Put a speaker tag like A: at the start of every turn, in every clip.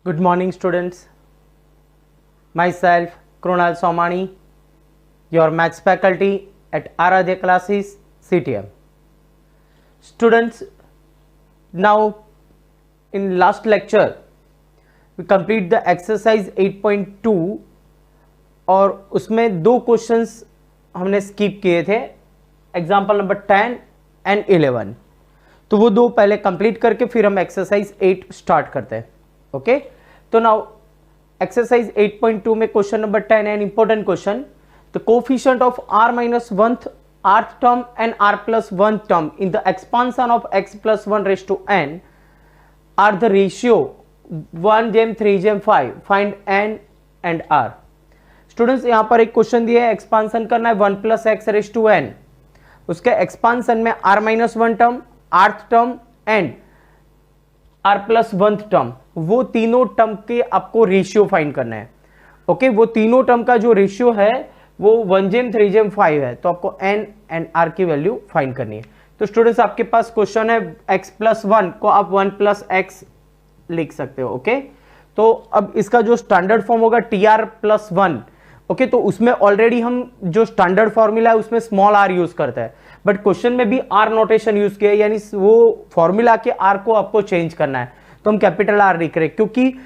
A: Good morning, students. Myself, Krunal Somani, your maths faculty at Aradhya Classes, CTM. Students, now in last lecture, we complete the exercise 8.2 और उसमें दो questions हमने skip किए थे, example number 10 and 11. तो वो दो पहले कंप्लीट करके फिर हम एक्सरसाइज 8 स्टार्ट करते हैं. ओके, तो नाउ एक्सरसाइज 8.2 में question number 10 N important question. The coefficient of r minus 1th rth term and r plus 1 term in the expansion of x plus 1 raised to n are the ratio 1:3:5. Find n and r. Students यहां पर एक question दिया है, expansion करना है 1 plus x raise to n. उसके expansion में r minus 1 term, rth term and r plus 1 term, वो तीनों टर्म के आपको रेशियो फाइंड करना है. ओके, वो तीनों टर्म का जो रेशियो है वो 1:3:5 है. तो आपको n एंड r की वैल्यू फाइंड करनी है. तो स्टूडेंट्स आपके पास क्वेश्चन है x प्लस 1 को आप 1 प्लस एक्स लिख सकते हो. ओके, तो अब इसका जो स्टैंडर्ड फॉर्म होगा tr प्लस 1. ओके, तो उसमें ऑलरेडी हम जो स्टैंडर्ड फॉर्मूला है उसमें स्मॉल r यूज करता है, बट क्वेश्चन में भी r नोटेशन यूज किया है, यानी वो फॉर्मूला के r को आपको चेंज करना है. तो हम कैपिटल R लिख रहे हैं क्योंकि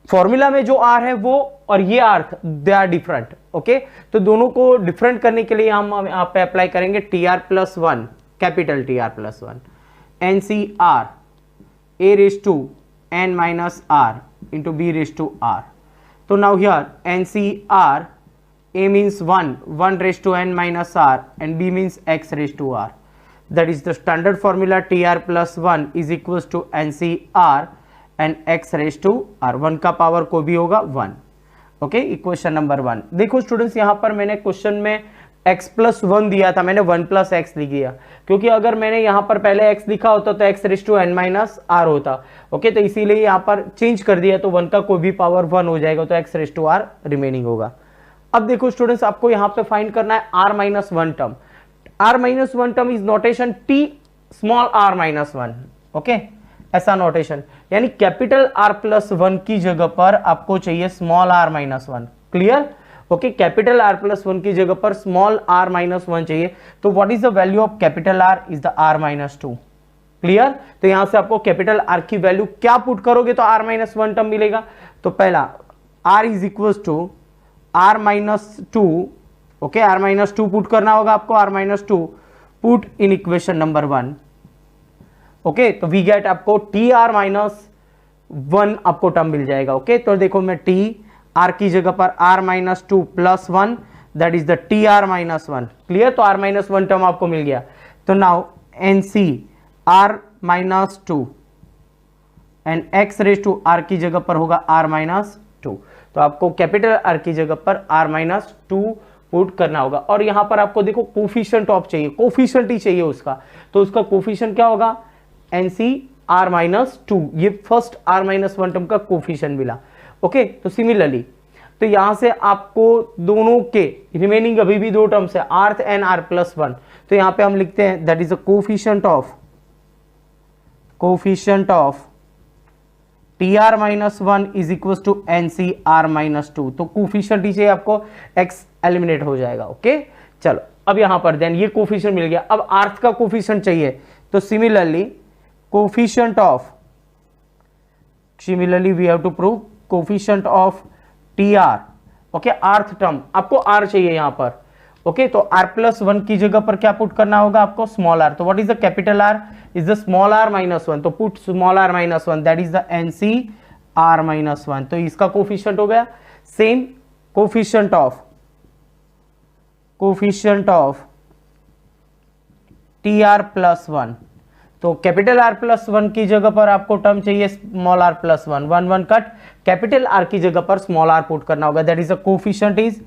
A: फॉर्मूला में जो r है वो और ये r they are different. Okay, तो दोनों को डिफरेंट करने के लिए हम यहाँ पे अप्लाई करेंगे tr plus 1, capital tr plus 1, NCR a raise to n minus r into b raise to r. तो now here NCR a means 1 raised to n minus r and b means x raised to r. That is the standard formula tr plus 1 is equals to NCR and x raised to r. 1 का power कोई भी होगा 1. Okay, equation number 1. देखो students, यहाँ पर मैंने question में x plus 1 दिया था, मैंने 1 प्लस एक्स लिख दिया क्योंकि अगर मैंने यहाँ पर पहले x लिखा होता तो x raise to n minus r होता. ओके, तो इसीलिए यहाँ पर चेंज कर दिया, तो 1 का कोई भी पावर 1 हो जाएगा, तो x raise to r remaining होगा. अब देखो स्टूडेंट्स, आपको यहां पे फाइंड करना है r minus 1 term. r minus 1 term is notation t small r minus 1. Okay, ऐसा नोटेशन, यानी कैपिटल R प्लस 1 की जगह पर आपको चाहिए small r minus 1. Clear? Okay, capital R plus 1 की जगह पर स्मॉल r माइनस 1 चाहिए. तो what is the value of capital R? Is the r minus 2. Clear? तो यहां से आपको कैपिटल R की वैल्यू क्या पुट करोगे तो r माइनस 1 टर्म मिलेगा. तो पहला r is equal to r minus 2. Okay, r minus 2 put करना होगा आपको. r minus 2 put in equation number 1. Okay, तो वी गेट आपको tr माइनस 1 आपको टर्म मिल जाएगा. ओके, तो देखो मैं t r की जगह पर r minus 2 plus 1, that is the tr minus 1. Clear? तो r माइनस 1 टर्म आपको मिल गया. तो now nc r minus 2 and x raise to r की जगह पर होगा r माइनस 2. तो आपको कैपिटल R की जगह पर r माइनस 2 पुट करना होगा. और यहां पर आपको देखो कोफिशिएंट ऑफ चाहिए, कोफिशिएंट ही चाहिए उसका, तो उसका कोफिशिएंट क्या होगा? NC r minus 2. ये फर्स्ट r माइनस 1 टर्म का कोफिशिएंट मिला. ओके, तो सिमिलरली तो यहां से आपको दोनों के रिमेनिंग अभी भी दो टर्म्स है, rth एंड r प्लस 1. तो यहां पे हम लिखते हैं that is a coefficient of tr minus 1 is equal to NCR minus 2. तो कोफिशिएंट ही चाहिए आपको, x एलिमिनेट हो जाएगा. ओके, चलो अब यहां पर देन ये कोफिशिएंट मिल गया. अब rth का कोफिशिएंट चाहिए, तो similarly we have to prove coefficient of tr. Okay, rth term आपको r चाहिए यहां पर. ओके, तो r प्लस 1 की जगह पर क्या पुट करना होगा आपको? Small r. तो what is the capital R? Is the small r minus 1. तो put small r minus 1, that is the NC r minus 1. तो इसका कोफिशिएंट हो गया. Same coefficient of tr plus 1. तो कैपिटल R प्लस 1 की जगह पर आपको टर्म चाहिए small r plus 1. 1 1 cut, capital R की जगह पर स्मॉल r पुट करना होगा, that is the coefficient is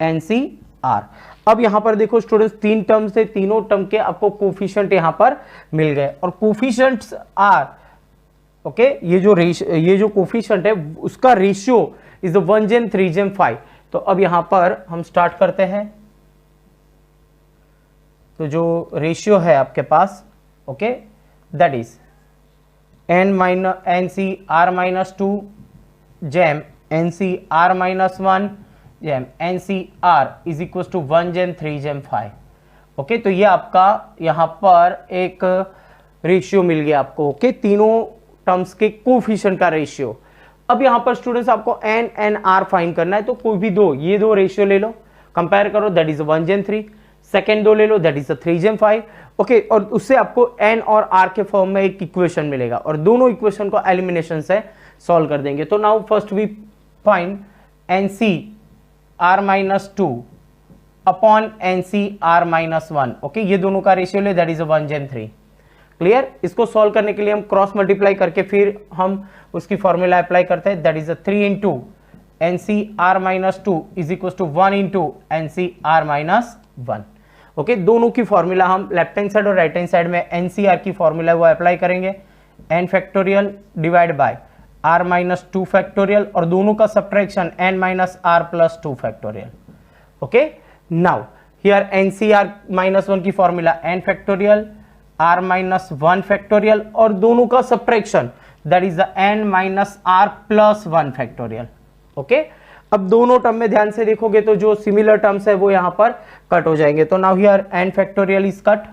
A: NCR. अब यहां पर देखो स्टूडेंट्स, तीन टर्म से तीनों टर्म के आपको कोफिशिएंट यहां पर मिल गए और कोफिशिएंट्स आर ओके. ये जो कोफिशिएंट है उसका रेशियो इज 1:3:5. तो अब यहां पर हम स्टार्ट करते हैं. तो जो रेशियो है आपके पास, okay, that is n C r minus 2 जैम एन सी आर माइनस 1 जैम N C R is equal to 1 जैम 3 जैम 5। ओके, तो ये आपका यहाँ पर एक रेशियो मिल गया आपको। ओके, तीनों टर्म्स के कोफिशिएंट का रेशियो। अब यहाँ पर स्टूडेंट्स आपको एन एन आर फाइंड करना है, तो कोई भी ये दो रेशियो ले लो, कंपेयर करो, दैट इज 1 जैम 3। सेकेंड दो ले लो, दैट इज 3 जैम 5। ओके, और उससे आपको एन और आर के फॉर्म में एक इक्वेशन मिलेगा और दोनों इक्वेशन को एलिमिनेशन से सॉल्व कर देंगे। तो now first we find n C R minus 2 upon n C R minus 1। Okay, ये दोनों का रेशियो ले, दैट इज 1 जैम 3। क्लियर? इसको सॉल्व करने के लिए हम क्रॉस मल्टीप्लाई करके फिर हम उसकी फॉर्मूला अप्लाई करते हैं, that is 3 into n C R minus 2 is equal to 1 into n C R minus 1। Okay, दोनों की फॉर्मूला हम लेफ्ट हैंड साइड और राइट हैंड साइड में एनसीआर की फॉर्मूला वो अप्लाई करेंगे, n factorial divide by r minus 2 factorial और दोनों का subtraction N minus are plus 2 factorial. Okay, now here NCR minus 1 की formula n factorial R minus 1 factorial और दोनों का subtraction that is the n minus are plus 1 factorial. Okay, अब दोनों term में ध्यान से देखोगे तो जो सिमिलर टर्म्स है वो यहां पर कट हो जाएंगे। तो now here n factorial is cut.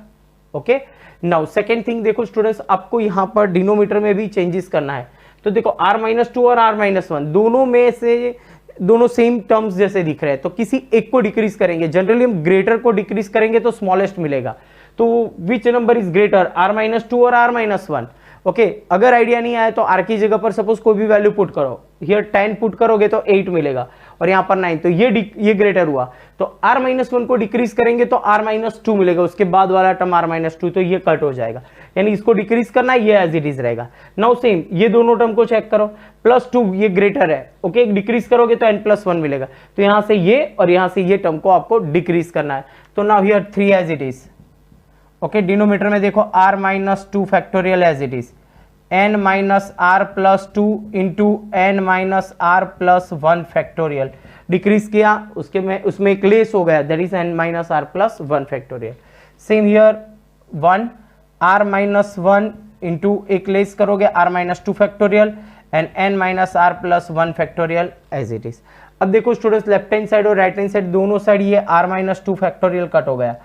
A: Okay, now second thing देखो स्टूडेंट्स, आपको यहां पर डिनोमीटर में भी चेंजेस करना है। तो देखो आर माइनस 2 और आर माइनस 1 दोनों में से दोनों सेम टर्म्स जैसे दिख रहे हैं, तो किसी एक को डिक्रीज करेंगे। जनरली हम ग्रेटर को डिक्रीज करेंगे तो स्मॉलेस्ट मिलेगा। तो which number is greater, r minus 2 और आर माइनस 1? ओके, अगर आइडिया नहीं आया तो आर की जगह पर सपोज कोई भी वैल्यू पुट करो, हियर 10 पुट करोगे तो 8 मिलेगा और यहाँ पर 9, तो ये ग्रेटर हुआ। तो आर माइनस 1 को डिक्रीज करेंगे तो आर माइनस 2 मिलेगा, उसके बाद वाला टर्म आर माइनस 2, तो ये कट हो जाएगा, यानी इसको डिक्रीज करना है, ये एज इट इज रहेगा। नाउ सेम ये दोनों टर्म को चेक करो, प्लस 2 ये ग्रेटर है। ओके, डिक्रीज करोगे तो n प्लस 1 मिलेगा, तो यहां से ये और यहां से ये टर्म को आपको डिक्रीज करना है। तो now here 3 as it is. Okay, denominator में देखो r minus 2 factorial as it is n minus are plus 2 into N minus are plus 1 factorial. Decrease किया, उसमें एक लेस हो गया, that is n minus are plus 1 factorial. Same here 1 r minus 1 into एक less करोगे r minus 2 factorial and n minus are plus 1 factorial as it is. अब देखो students, left hand side और राइट हैंड साइड दोनों side ये r minus 2 factorial cut हो गया,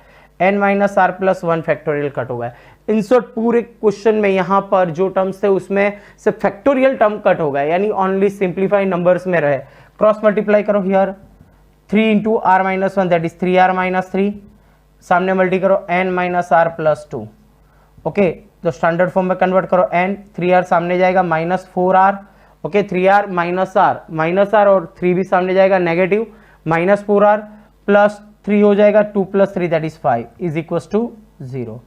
A: n minus are plus 1 factorial cut हो गया। इन शॉर्ट पूरे क्वेश्चन में यहां पर जो टर्म्स थे उसमें से फैक्टोरियल टर्म कट हो गया, यानी ओनली सिंप्लीफाइड नंबर्स में रहे। क्रॉस मल्टीप्लाई करो, here 3 into r minus 1 that is 3 r minus 3, सामने मल्टी करो n minus are plus 2। Okay, तो स्टैंडर्ड फॉर्म में कन्वर्ट करो, एन 3r सामने जाएगा minus 4r। Okay, 3r minus are और 3 भी सामने जाएगा नेगेटिव, माइनस 4r प्लस 3 हो जाएगा 2 plus 3 that is 5 is equal to 0।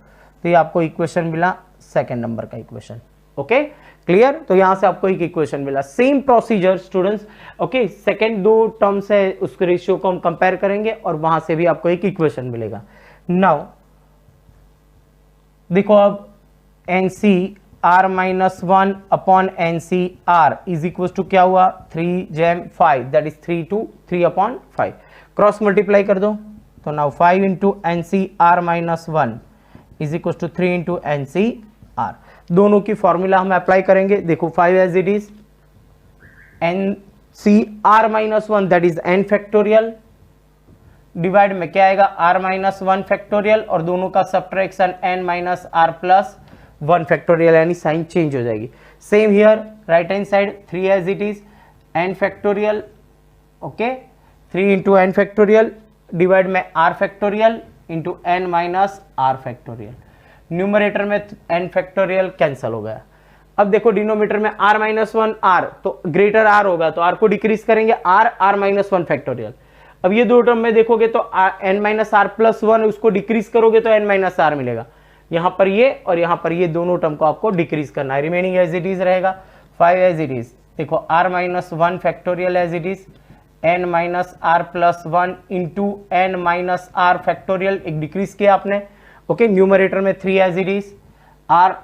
A: तो ये आपको इक्वेशन मिला, सेकेंड नंबर का इक्वेशन। Okay, clear? तो यहां से आपको एक इक्वेशन मिला। Same procedure students. Okay, second दो टर्म्स है उसके रेशियो को हम कंपेयर करेंगे और वहां से भी आपको एक इक्वेशन मिलेगा। नाउ देखो, अब n C R minus 1 upon n C R is equal to क्या हुआ, 3 जैम 5 that is 3 to 3 upon 5। Cross multiply कर दो, तो now 5 into n C R minus 1 is equal to 3 into n C r. दोनों की फॉर्मूला हम apply करेंगे। देखो 5 as it is n C R minus 1 that is N factorial divide में क्या आएगा आर माइनस 1 फैक्टोरियल और दोनों का subtraction N minus are plus 1 factorial, यानी साइन चेंज हो जाएगी। Same here right hand side 3 as it is N factorial. Okay, 3 into N factorial divide में R factorial into N minus are factorial. Numerator में N factorial cancel हो गया। अब देखो denominator में आर माइनस 1 आर, तो ग्रेटर आर होगा तो आर को डिक्रीज करेंगे, आर माइनस 1 फैक्टोरियल। अब ये दो टर्म में देखोगे तो एन माइनस आर प्लस 1 उसको डिक्रीज करोगे तो एन माइनस आर मिलेगा। यहां पर ये और यहां पर ये दोनों टर्म को आपको डिक्रीज करना है, रिमेनिंग एज इट इज रहेगा 5 एज इट इज। देखो r minus 1 factorial as it is n minus are plus 1 into N minus are factorial, एक डिक्रीज किया आपने। ओके, न्यूमरेटर में 3 एज इट इज, आर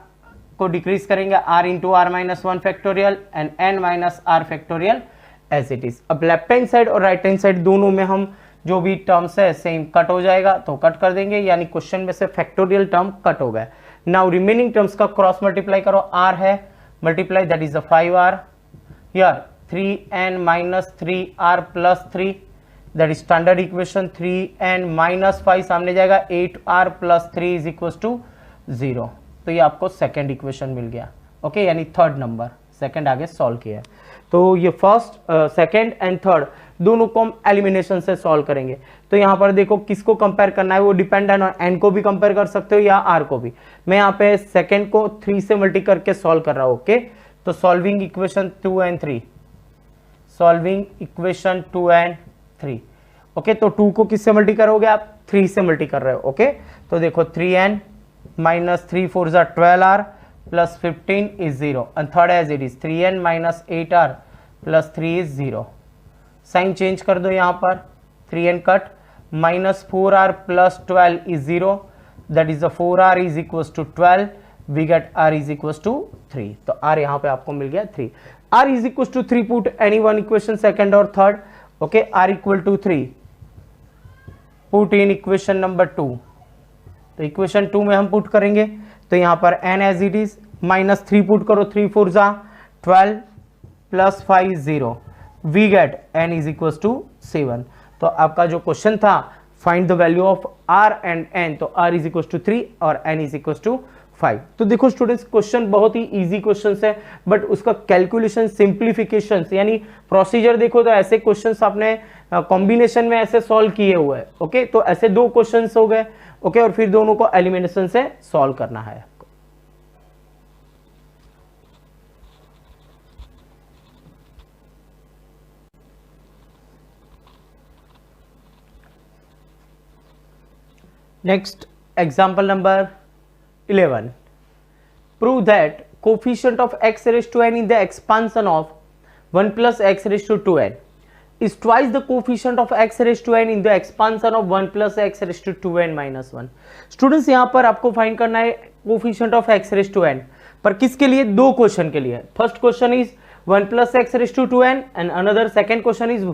A: को डिक्रीज करेंगे r into r minus 1 factorial and n minus are factorial as it is. अब left hand side और right hand side दोनों में हम जो भी टर्म्स है सेम कट हो जाएगा, तो कट कर देंगे, यानी क्वेश्चन में से फैक्टोरियल टर्म कट हो गया। नाउ रिमेनिंग टर्म्स का क्रॉस मल्टीप्लाई करो, आर है multiply that is the 5r, here 3n minus 3r plus 3, that is standard equation. 3n minus 5 सामने जाएगा, 8r plus 3 is equal to 0. तो ये आपको सेकेंड इक्वेशन मिल गया. ओके, यानी थर्ड नंबर, सेकेंड आगे सॉल्व किया. तो ये फर्स्ट, सेकेंड एंड थर्ड दोनों को हम एलिमिनेशन से सॉल्व करेंगे. तो यहाँ पर देखो किसको कंपेयर करना है, वो डिपेंड है, एन को भी कंपेयर कर सकते हो या आर को भी. मैं यहाँ पे सेकेंड को 3 से मल्टी करके सॉल्व कर रहा हूँ. ओके, तो solving equation 2 and 3, solving equation 2 and 3. Okay, तो 2 को किससे मल्टी करोगे आप, 3 से मल्टी कर रहे हो. ओके, तो देखो 3n minus 3 4 12r plus 15 is 0, and third as it is 3n minus 8r plus 3 is 0. Sign change कर दो यहाँ पर, 3n cut, minus 4r plus 12 is 0, that is the 4r is equal to 12, we get r is equal to 3. तो r यहाँ पे आपको मिल गया 3. r is equal to 3, put any one equation second और third. Okay, r equal to 3, put in equation number 2. तो equation 2 में हम पुट करेंगे, तो यहाँ पर n as it is, minus 3 put करो, 3 4 12 plus 5 0, we get n is equal to 7. तो आपका जो क्वेश्चन था, find the value of r and n, तो r इज इक्वल टू 3 और n इज इक्वल टू 5. तो देखो स्टूडेंट्स, क्वेश्चन बहुत ही इजी क्वेश्चन है, बट उसका कैलकुलेशन, सिंप्लीफिकेशन यानी प्रोसीजर देखो तो ऐसे क्वेश्चन आपने कॉम्बिनेशन में ऐसे सॉल्व किए हुए हैं. ओके, तो ऐसे 2 क्वेश्चन हो गए. ओके, और फिर दोनों को एलिमिनेशन से सॉल्व करना है. Next, example number 11. Prove that coefficient of x raised to n in the expansion of 1 plus x raised to 2n is twice the coefficient of x raised to n in the expansion of 1 plus x raised to 2n minus 1. Students, यहाँ पर आपको find करना है coefficient of x raised to n, पर किसके लिए, 2 question के लिए. First question is 1 plus x raised to 2n and another second question is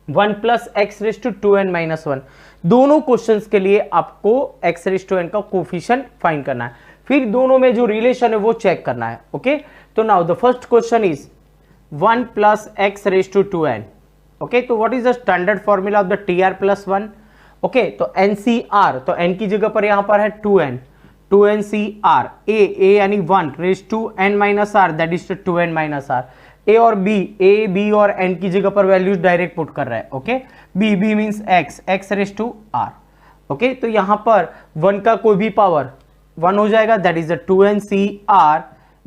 A: 1 plus x raised to 2n minus 1. दोनों क्वेश्चंस के लिए आपको x raised to n का कोफिशिएंट फाइंड करना है, फिर दोनों में जो रिलेशन है वो चेक करना है. ओके, तो now the first question is 1 plus x raised to 2n. Okay, तो what is the standard formula of the tr plus 1. Okay, तो ncr, तो n की जगह पर यहां पर है 2n, 2ncr, a यानी 1 raised to n minus r, that is 2n minus r. A और बी, ए बी और एन की जगह पर वैल्यूज डायरेक्ट पुट कर रहा है. Okay, b b means x, x raise to r. Okay, तो यहां पर 1 का कोई भी पावर 1 हो जाएगा, that is 2ncr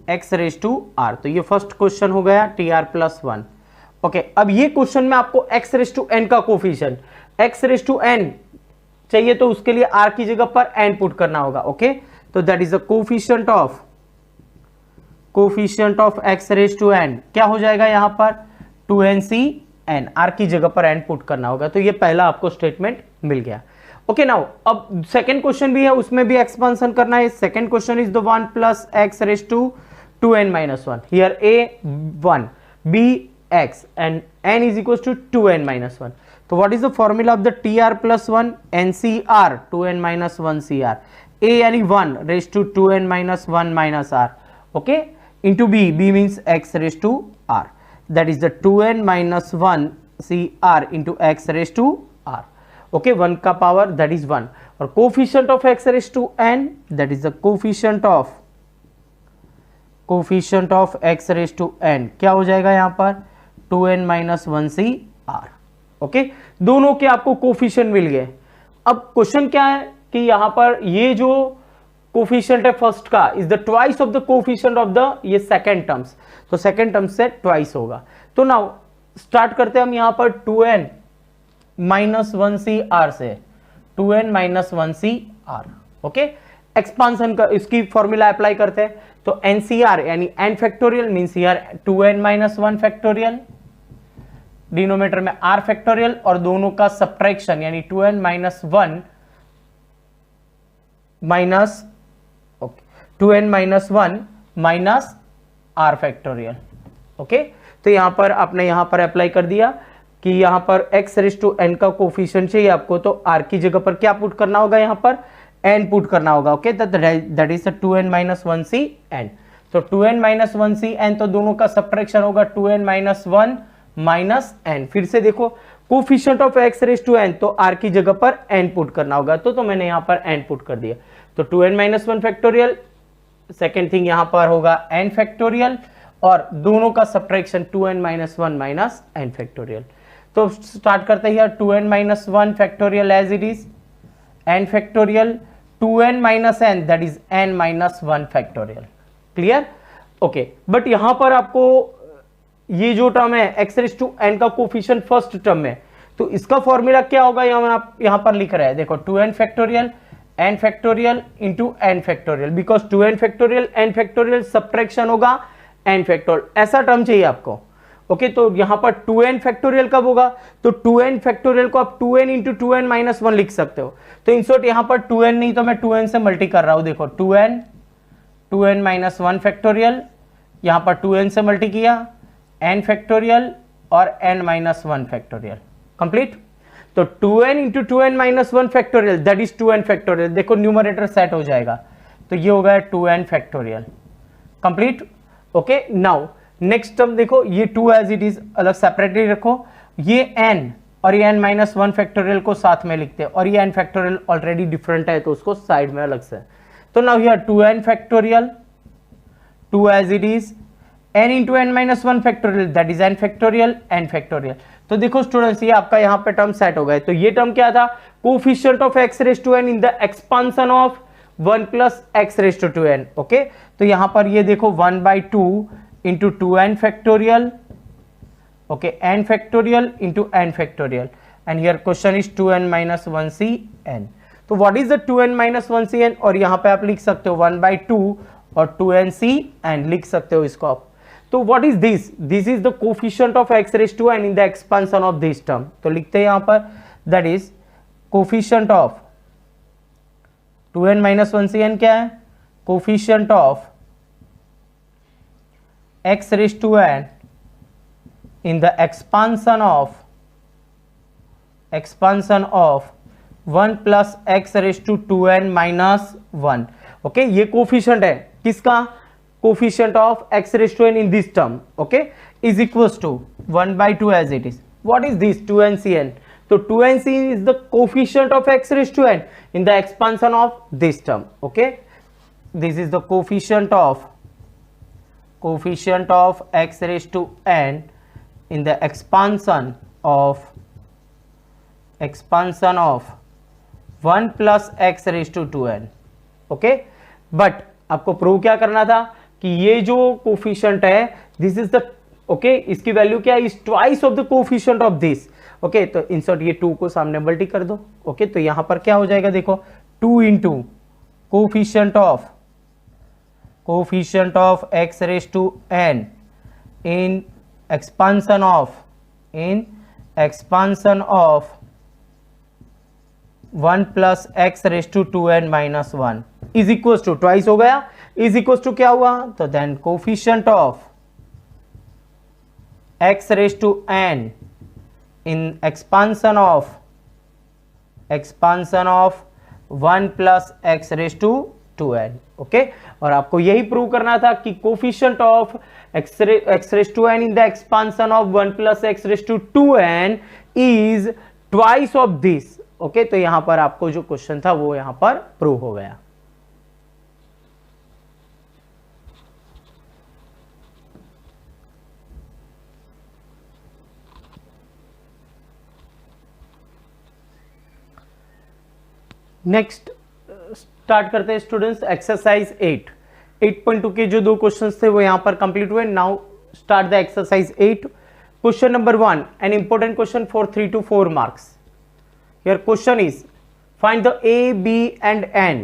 A: x raise to r. तो ये फर्स्ट क्वेश्चन हो गया tr प्लस 1. ओके, अब ये क्वेश्चन में आपको एक्स रेज टू एन का coefficient, x raise to n चाहिए, तो उसके लिए आर की जगह पर एन पुट करना होगा. ओके, तो that is the coefficient of x raise to n क्या हो जाएगा यहां पर 2ncn, r की जगह पर n पुट करना होगा. तो ये पहला आपको स्टेटमेंट मिल गया. ओके, नाउ अब सेकंड क्वेश्चन भी है, उसमें भी एक्सपेंशन करना है. Second question is the 1 plus x raise to 2n minus 1. Here a 1, b x and n is equals to 2n minus 1. तो what is the formula of the tr plus 1, ncr 2n minus 1 cr, a यानी 1 raised to 2n minus 1 minus r. Okay, into b, b means x raised to r, that is the 2n minus 1 cr into x raised to r. Okay, 1 का power that is 1, और coefficient of x raised to n, that is the coefficient of x raised to n क्या हो जाएगा यहाँ पर 2n minus 1 cr. Okay, दोनों के आपको कोफिशिएंट मिल गए. अब क्वेश्चन क्या है कि यहां पर ये जो कोफिशिएंट है फर्स्ट का is the twice of the coefficient of the ये सेकंड टर्म्स, तो सेकंड टर्म्स से ट्वाइस होगा. तो नाउ स्टार्ट करते हैं हम यहां पर 2n माइनस 1 cr से, 2n minus 1 cr. Okay, expansion का इसकी फॉर्मूला अप्लाई करते हैं. तो ncr यानी n factorial means here 2n minus 1 factorial, denominator में r फैक्टोरियल, और दोनों का सब्ट्रैक्शन यानी 2n minus 1 minus 2n minus 1 minus r factorial. Okay, तो यहां पर आपने यहां पर अप्लाई कर दिया कि यहां पर x रेज टू n का कोफिशिएंट चाहिए आपको, तो r की जगह पर क्या पुट करना होगा, यहां पर n पुट करना होगा. Okay, that is 2n minus 1 cn. तो 2n माइनस 1 cn, तो दोनों का सब्ट्रैक्शन होगा 2n माइनस 1 माइनस एन। फिर से देखो coefficient of x raise to n, तो आर की जगह पर एन पुट करना होगा, तो मैंने यहां पर एन पुट कर दिया, तो 2n minus 1 factorial. Second thing यहां पर होगा n फैक्टोरियल, और दोनों का subtraction 2n minus 1 minus n factorial. तो स्टार्ट करते हैं 2n minus 1 factorial as it is n factorial 2n minus n, that is n minus 1 factorial. Clear? Okay, but यहां पर आपको ये जो टर्म है एक्स रेज टू एन का कोफिशिएंट फर्स्ट टर्म में, तो इसका फॉर्मूला क्या होगा, यहां पर लिख रहे हैं, देखो 2n factorial n factorial into n factorial, because 2n factorial n factorial subtraction होगा n फैक्टोरियल, ऐसा टर्म चाहिए आपको। ओके, तो यहां पर 2n फैक्टोरियल कब होगा, तो 2n फैक्टोरियल को आप 2n इंटू 2n माइनस 1 लिख सकते हो। तो इन शॉर्ट यहां पर 2n नहीं तो मैं 2n से मल्टी कर रहा हूं, देखो 2n माइनस 1 फैक्टोरियल, यहां पर 2n से मल्टी किया, n फैक्टोरियल और n माइनस 1 फैक्टोरियल, कंप्लीट। तो 2n into 2n minus 1 factorial, that is 2n factorial, देखो न्यूमरेटर सेट हो जाएगा, तो ये हो गया 2n factorial, complete. Okay, now next term देखो, ये 2 एज इट इज अलग सेपरेटली रखो, ये n और ये n माइनस 1 फैक्टोरियल को साथ में लिखते हैं, और ये n फैक्टोरियल ऑलरेडी डिफरेंट है तो उसको साइड में अलग से। तो now here 2n factorial 2 as it is n into n minus 1 factorial, that is n factorial n factorial. तो देखो स्टूडेंट्स, ये आपका यहाँ पे टर्म सेट हो गए। तो ये टर्म क्या था, coefficient of x raise to n in the expansion of 1 plus x raise to 2n। Okay, तो यहां पर ये देखो 1/2 into 2n factorial, okay, n factorial into n factorial, and here question is 2n minus 1cn। तो what is the 2n minus 1cn, और यहां पे आप लिख सकते हो 1/2 और 2ncn लिख सकते हो इसको आप। तो what is this? This is the coefficient of x raised to n in the expansion of this term. तो लिखते हैं यहां पर, that is coefficient of 2n minus 1cn क्या है, coefficient of x raised to n in the expansion of 1 plus x raised to 2n minus 1. Okay, ये coefficient है किसका, coefficient of x raised to n in this term, okay, is equals to 1/2 as it is. What is this 2ncn? So 2ncn is the coefficient of x raised to n in the expansion of this term, okay. This is the coefficient of x raised to n in the expansion of 1 plus x raised to 2n, okay. But आपको prove क्या करना था कि ये जो coefficient है, this is the, okay, इसकी value क्या है, is twice of the coefficient of this. Okay, तो इंसर्ट ये 2 को सामने मल्टी कर दो। ओके, तो यहां पर क्या हो जाएगा, देखो 2 into coefficient of x raise to n in expansion of 1 plus x raise to 2n minus 1 is equal to, twice हो गया, इज इक्वल टू क्या हुआ, तो then coefficient of x raise to n in expansion of 1 plus x raise to 2n। Okay, और आपको यही prove करना था कि coefficient of x raise to n in the expansion of 1 plus x raise to 2n is twice of this. Okay, तो यहां पर आपको जो क्वेश्चन था वो यहां पर प्रूव हो गया। नेक्स्ट स्टार्ट करते हैं स्टूडेंट्स एक्सरसाइज 8.2 के जो 2 क्वेश्चंस थे वो यहां पर कंप्लीट हुए। Now start the exercise 8। Question number 1, N important question for 3 to 4 marks. Your question is find the a, b and n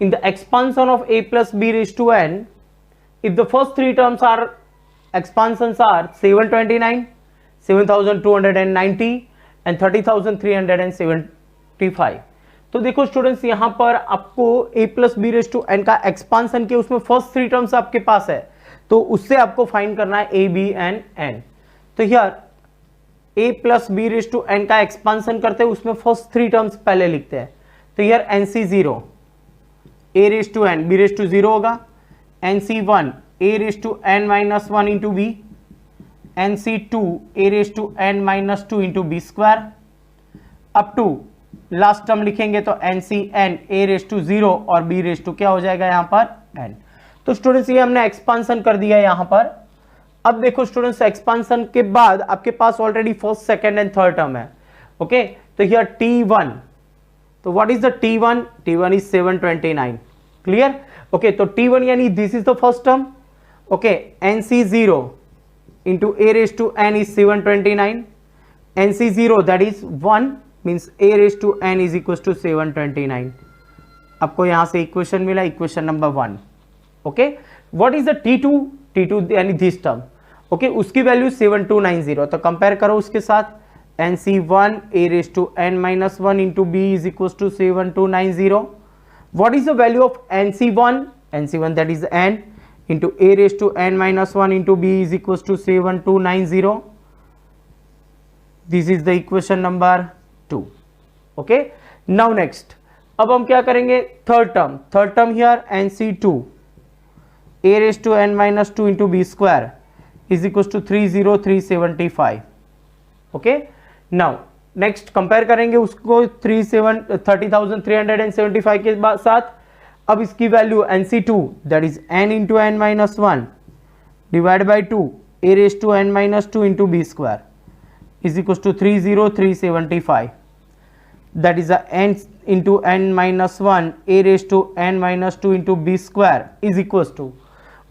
A: in the expansion of a plus b raised to n if the first 3 terms are expansions are 729, 7290 and 30,375। तो देखो students, यहां पर आपको a plus b raise to n का expansion के उसमें first 3 terms आपके पास है, तो उससे आपको फाइंड करना है a, b and n। तो here a plus b raise to n का एक्सपांशन करते हैं, उसमें फर्स्ट 3 टर्म्स पहले लिखते हैं। तो here nc0 a raise to n b raise to 0 होगा, nc1 a raise to n minus 1 into b, NC2 a raise to n minus 2 into B square up to last term लिखेंगे तो NCn a raise to 0 और b raise to क्या हो जाएगा यहाँ पर n। तो स्टूडेंट्स ये हमने एक्सपांसन कर दिया है यहाँ पर। अब देखो स्टूडेंट्स एक्सपांसन के बाद आपके पास already first second and third term है। ओके तो हियर T1, तो what is the T1? T1 is 729। Clear? Okay तो T1 यानी this is the first term. Okay NC0 into a raised to n is 729, NC0 that is 1 means a raised to n is equals to 729। आपको यहां से equation मिला, equation number 1। Okay what is the T2? T2 यानी this term. Okay उसकी value 7290, तो compare करो उसके साथ NC1 a raised to n minus 1 into b is equals to 7290। what is the value of NC1? NC1 that is n into a raised to n minus 1 into b is equals to 7290। this is the equation number 2। okay now next अब हम क्या करेंगे? Third term here NC2 a raised to n minus 2 into b square is equals to 30375। okay now next compare करेंगे उसको 30,375 के साथ। अब इसकी value NC2 that is n into n minus 1 divided by 2 a raised to n minus 2 into b square is equals to 30375। that is a n into n minus 1 a raised to n minus 2 into b square is equals to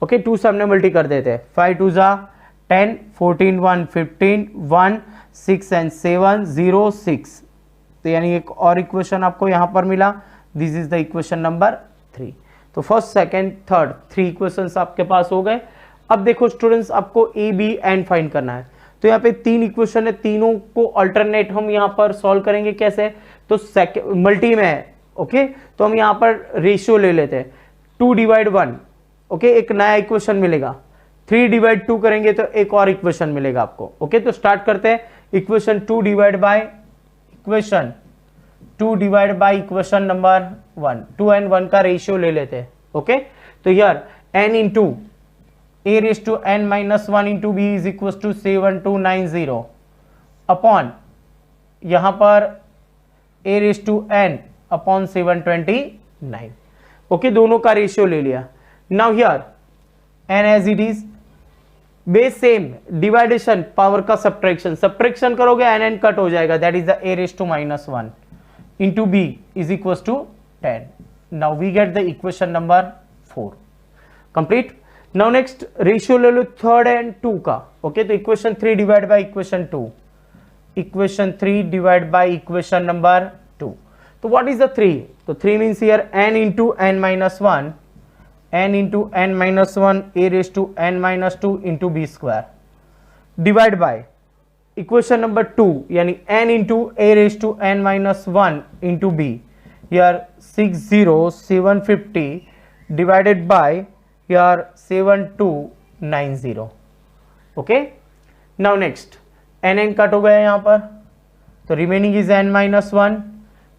A: okay 2 से हमने multi कर देते हैं, 5 2 जा 10, 14 1 15, 1 6 and 7 0 6। तो यानी एक और इक्वेशन आपको यहां पर मिला, this is the equation number 3। तो फर्स्ट सेकंड थर्ड 3 इक्वेशंस आपके पास हो गए। अब देखो स्टूडेंट्स आपको ए बी एंड फाइंड करना है। तो यहाँ पे 3 इक्वेशन है, तीनों को अल्टरनेट हम यहाँ पर सॉल्व करेंगे। कैसे? तो मल्टी में है। ओके तो हम यहाँ पर रेशियो ले लेते हैं 2 डिवाइड 1। ओके एक नया इक्वेशन मिलेगा। 3 डिवाइड 2 करेंगे तो एक और इक्वेशन मिलेगा आपको। ओके तो स्टार्ट करते हैं। Equation 2 divide by equation number 1। 2 and 1 का रेशियो ले लेते हैं। ओके तो यार n into a raise to n minus 1 into b is equal to 7290 upon यहां पर a raise to n upon 729। Okay दोनों का रेशियो ले लिया। Now here n as it is, base same, division power का subtraction करोगे n cut हो जाएगा, that is the a raise to minus 1 into b is equals to 10। now we get the equation number 4 complete। now next ratio ले लो third and 2 का। Okay तो equation 3 divide by equation 2, equation 3 divide by equation number 2। तो what is the 3? तो 3 means here n into n minus 1 a raised to n minus 2 into b square divide by equation number 2 यानी n into a raised to n minus 1 into b, here 60750 divided by here 7290। Okay now next n cut हो गया यहां पर, तो remaining is n minus 1।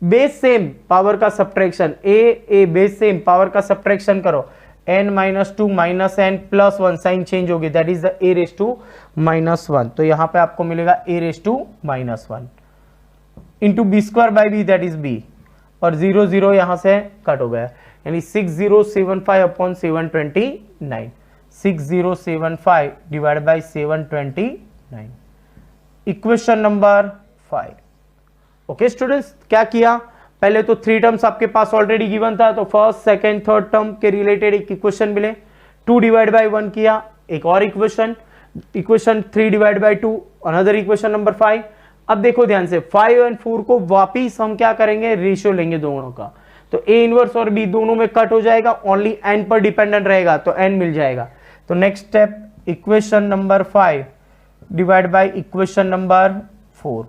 A: Base same power का subtraction, a base same power का subtraction करो, n minus 2 minus n plus 1 sign change होगी, that is the a raise to minus 1। तो यहां पे आपको मिलेगा a raise to minus 1 into B square by B, that is b, और 0 0 यहां से कट हो गया, यानी 6075 upon 729। 6075 divide by 729 equation number 5। Okay students क्या किया? पहले तो 3 टर्म्स आपके पास ऑलरेडी गिवन था, तो फर्स्ट सेकंड थर्ड टर्म के रिलेटेड एक इक्वेशन मिले, 2 डिवाइड बाय 1 किया, एक और equation 3 divide by 2, another equation number 5। अब देखो ध्यान से 5 और 4 को वापिस हम क्या करेंगे? रेशियो लेंगे दोनों का, तो a इनवर्स और b दोनों में कट हो जाएगा, ओनली n पर डिपेंडेंट रहेगा तो n मिल जाएगा। तो next step equation number 5 divide by equation number 4।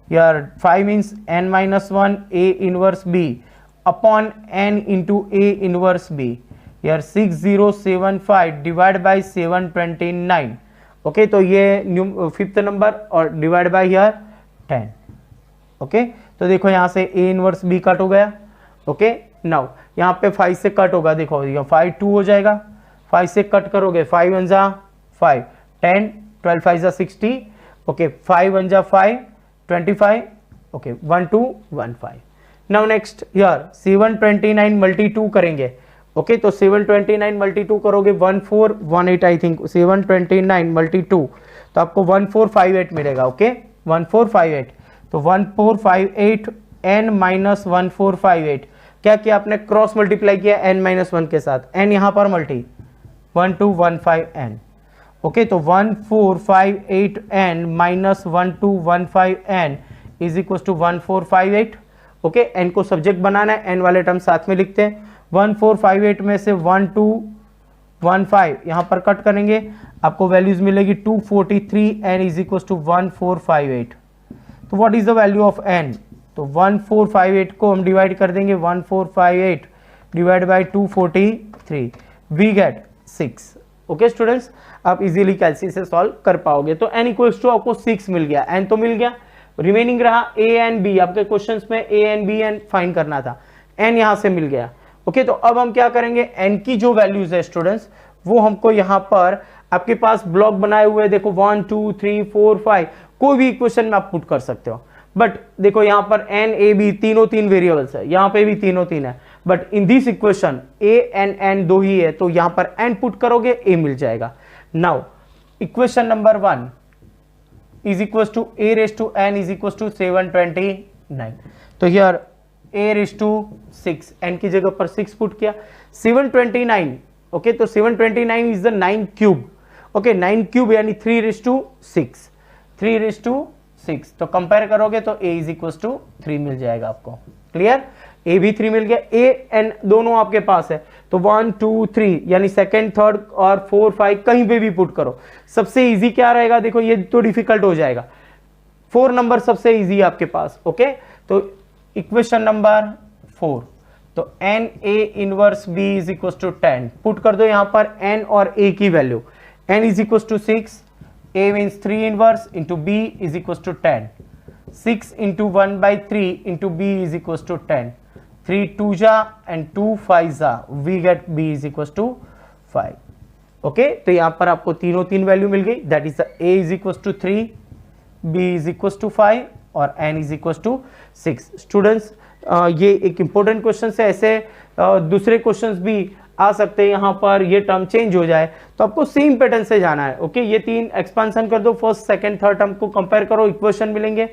A: Here 5 means n minus 1 a inverse b upon n into a inverse b। Here 6075 divided by 729। Okay तो ये फिफ्थ नंबर और divide by here 10। Okay तो देखो यहां से a inverse b cut हो गया। Okay now यहाँ पे 5 से कट होगा, देखो 5 2 हो जाएगा, 5 से कट करोगे 5 1 जा 5 10 12 5 जा 60, ओके 5 1 जा 5, 25, okay 1215. Now next here 729 multi 2 करेंगे, ओके तो 729 मल्टी 2 करोगे 1418 आई थिंक, 729 मल्टी 2 तो आपको 1458 मिलेगा, ओके 1458. तो 1458 n माइनस 1458 क्या किया आपने, क्रॉस मल्टीप्लाई किया n माइनस 1 के साथ, n यहां पर मल्टी 1215n, ओके तो 1458n minus 1215n is equal to 1458. Okay n को सब्जेक्ट बनाना है, n वाले टर्म साथ में लिखते हैं. 1458 में से 1215 यहां पर कट करेंगे, आपको वैल्यूज मिलेगी 243 n इज इक्वल टू 1458. तो what is the value of n, तो 1458 को हम डिवाइड कर देंगे, 1458 divide by 243 we get 6. Okay students, आप इजीली कैलसी से सॉल्व कर पाओगे. तो n इक्वल्स टू आपको 6 मिल गया, n तो मिल गया, रिमेनिंग रहा a एंड b. आपके क्वेश्चंस में a and b and find करना था, n यहां से मिल गया. ओके तो अब हम क्या करेंगे, n की जो वैल्यूज है स्टूडेंट्स वो हमको यहां पर आपके पास ब्लॉक बनाए हुए देखो 1 2 3 4 5 कोई भी इक्वेशन में आप पुट कर सकते हो. बट देखो यहां पर n a b तीनों तीन वेरिएबल्स है, यहां पे भी तीनों तीन है, but in this equation a and n दो ही है, तो यहां पर n पुट करोगे a मिल जाएगा. Now equation number 1 is equals to a raised to n is equals to 729. तो here a raised to 6 n की जगह पर 6 पुट किया, 729. ओके तो 729 is the 9 cube. Okay 9 cube यानी 3 raised to 6, 3 raised to 6. तो कंपेयर करोगे तो a is equals to 3 मिल जाएगा आपको. क्लियर, a भी 3 मिल गया, a n दोनों आपके पास है, तो 1 2 3 यानी सेकंड थर्ड और 4 5 कहीं पे भी पुट करो. सबसे इजी क्या रहेगा, देखो ये तो डिफिकल्ट हो जाएगा, 4 नंबर सबसे इजी है आपके पास. ओके तो इक्वेशन नंबर 4, तो n a inverse b is equal to 10 put कर दो यहां पर n और a की value. n is equal to 6, a means 3 inverse into b is equal to 10, 6 into 1 by 3 into b is equal to 10, 3 2 जा and 2 5 जा, we get b is equal to 5. Okay तो यहां पर आपको तीनों तीन वैल्यू मिल गई, that is a is equal to 3, b is equal to 5 और n is equal to 6. Students ये एक इंपॉर्टेंट क्वेश्चन है, ऐसे दूसरे क्वेश्चंस भी आ सकते हैं, यहाँ पर ये टर्म चेंज हो जाए तो आपको सेम पैटर्न से जाना है. ओके ये तीन एक्सपांशन कर दो, फर्स्ट सेकंड थर्ड टर्म को कंपेयर करो, इक्वेशन मिलेंगे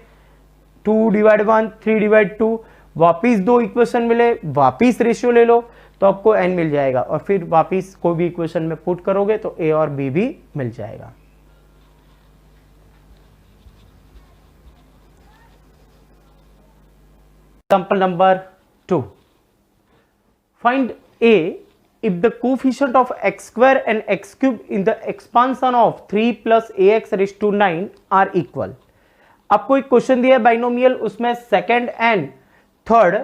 A: 2 डिवाइड 1 3 डिवाइड 2, वापिस दो इक्वेशन मिले, वापिस रेशियो ले लो तो आपको n मिल जाएगा, और फिर वापिस कोई भी इक्वेशन में पुट करोगे तो a और b भी मिल जाएगा. Example number 2. Find a if the coefficient of x square and x cube in the expansion of 3 plus ax raised to 9 are equal. आपको एक क्वेश्चन दिया है बाइनोमियल, उसमें second and third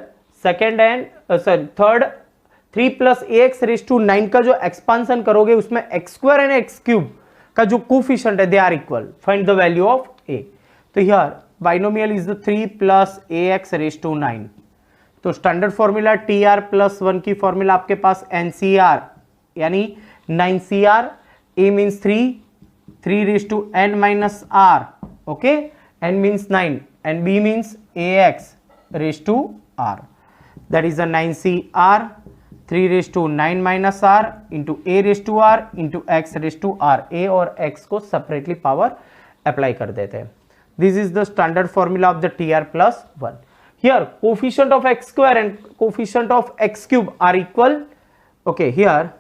A: 3 plus ax raised to 9 का जो expansion करोगे उसमें x square and x cube का जो कोफिशिएंट है they are equal. Find the value of a. तो here binomial is the 3 plus ax raised to 9. तो स्टैंडर्ड फॉर्मूला tr प्लस 1 की फॉर्मूला आपके पास ncr यानी 9cr, a means 3, 3 raised to n minus r, okay n means 9 and b means ax raised to r, that is a 9cr 3 raised to 9 minus r into a raised to r into x raised to r. a और x को separately power apply कर देते हैं. This is the standard formula of the tr plus 1. Here coefficient of x square and coefficient of x cube are equal. Okay, here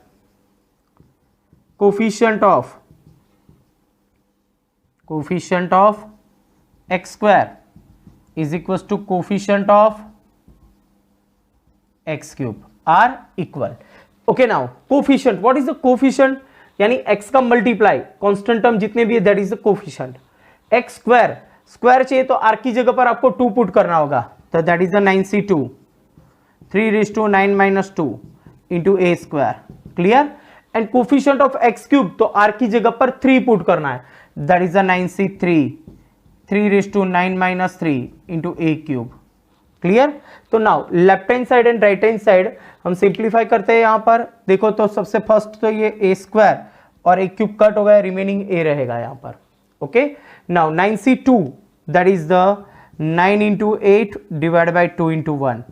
A: coefficient of x square is equals to coefficient of x cube are equal. Okay, now coefficient, what is the coefficient? यानी x का multiply constant term जितने भी है that is the coefficient. x square, square चाहिए तो r की जगह पर आपको 2 पुट करना होगा, तो that is the 9c2 3 raised to 9 minus 2 into a square. Clear. And coefficient of x cube, तो r की जगह पर 3 पुट करना है, that is the 9c3 3 raised to 9 minus 3 into a cube. Clear. तो now left hand side and right hand side हम simplify करते हैं. यहां पर देखो तो सबसे फर्स्ट तो ये a स्क्वायर और a क्यूब कट हो गया, रिमेनिंग a रहेगा यहां पर. Okay, now 9c2, that is the 9 into 8 divided by 2 into 1.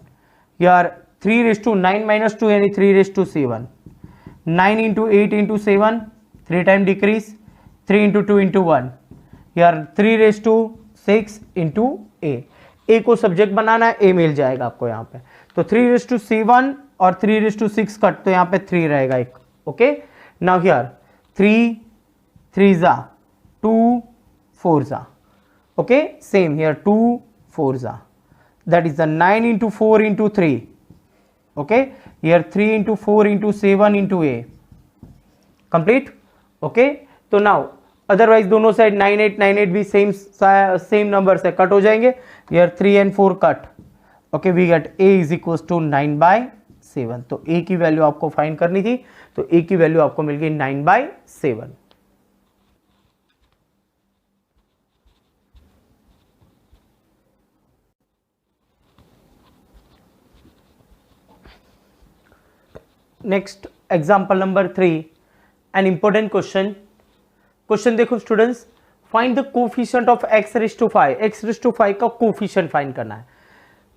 A: Here 3 raised to 9 minus 2 यानी 3 raised to 7. 9 into 8 into 7, 3 time decrease, 3 into 2 into 1. Here 3 raised to 6 into a. a को subject बनाना है, a मिल जाएगा आपको यहाँ पे. तो 3 raised to 7 और 3 raised to 6 कट, तो यहाँ पे 3 रहेगा एक. ओके, नाउ हियर 3 3 जा 2 4 जा. Okay, same here 2 4 जा, that is the 9 into 4 into 3. Okay, here 3 into 4 into 7 into a. Complete. Okay, तो now otherwise दोनों साइड 9 8 9 8 भी सेम नंबर से कट हो जाएंगे. here 3 and 4 cut. Okay, we get a is equals to 9 by 7. तो a की value आपको find करनी थी, तो a की वैल्यू आपको मिल गई 9 by 7. Next example number 3, an important question देखो students, find the coefficient of x raise to 5. x raise to 5 का कोफिशिएंट फाइंड करना है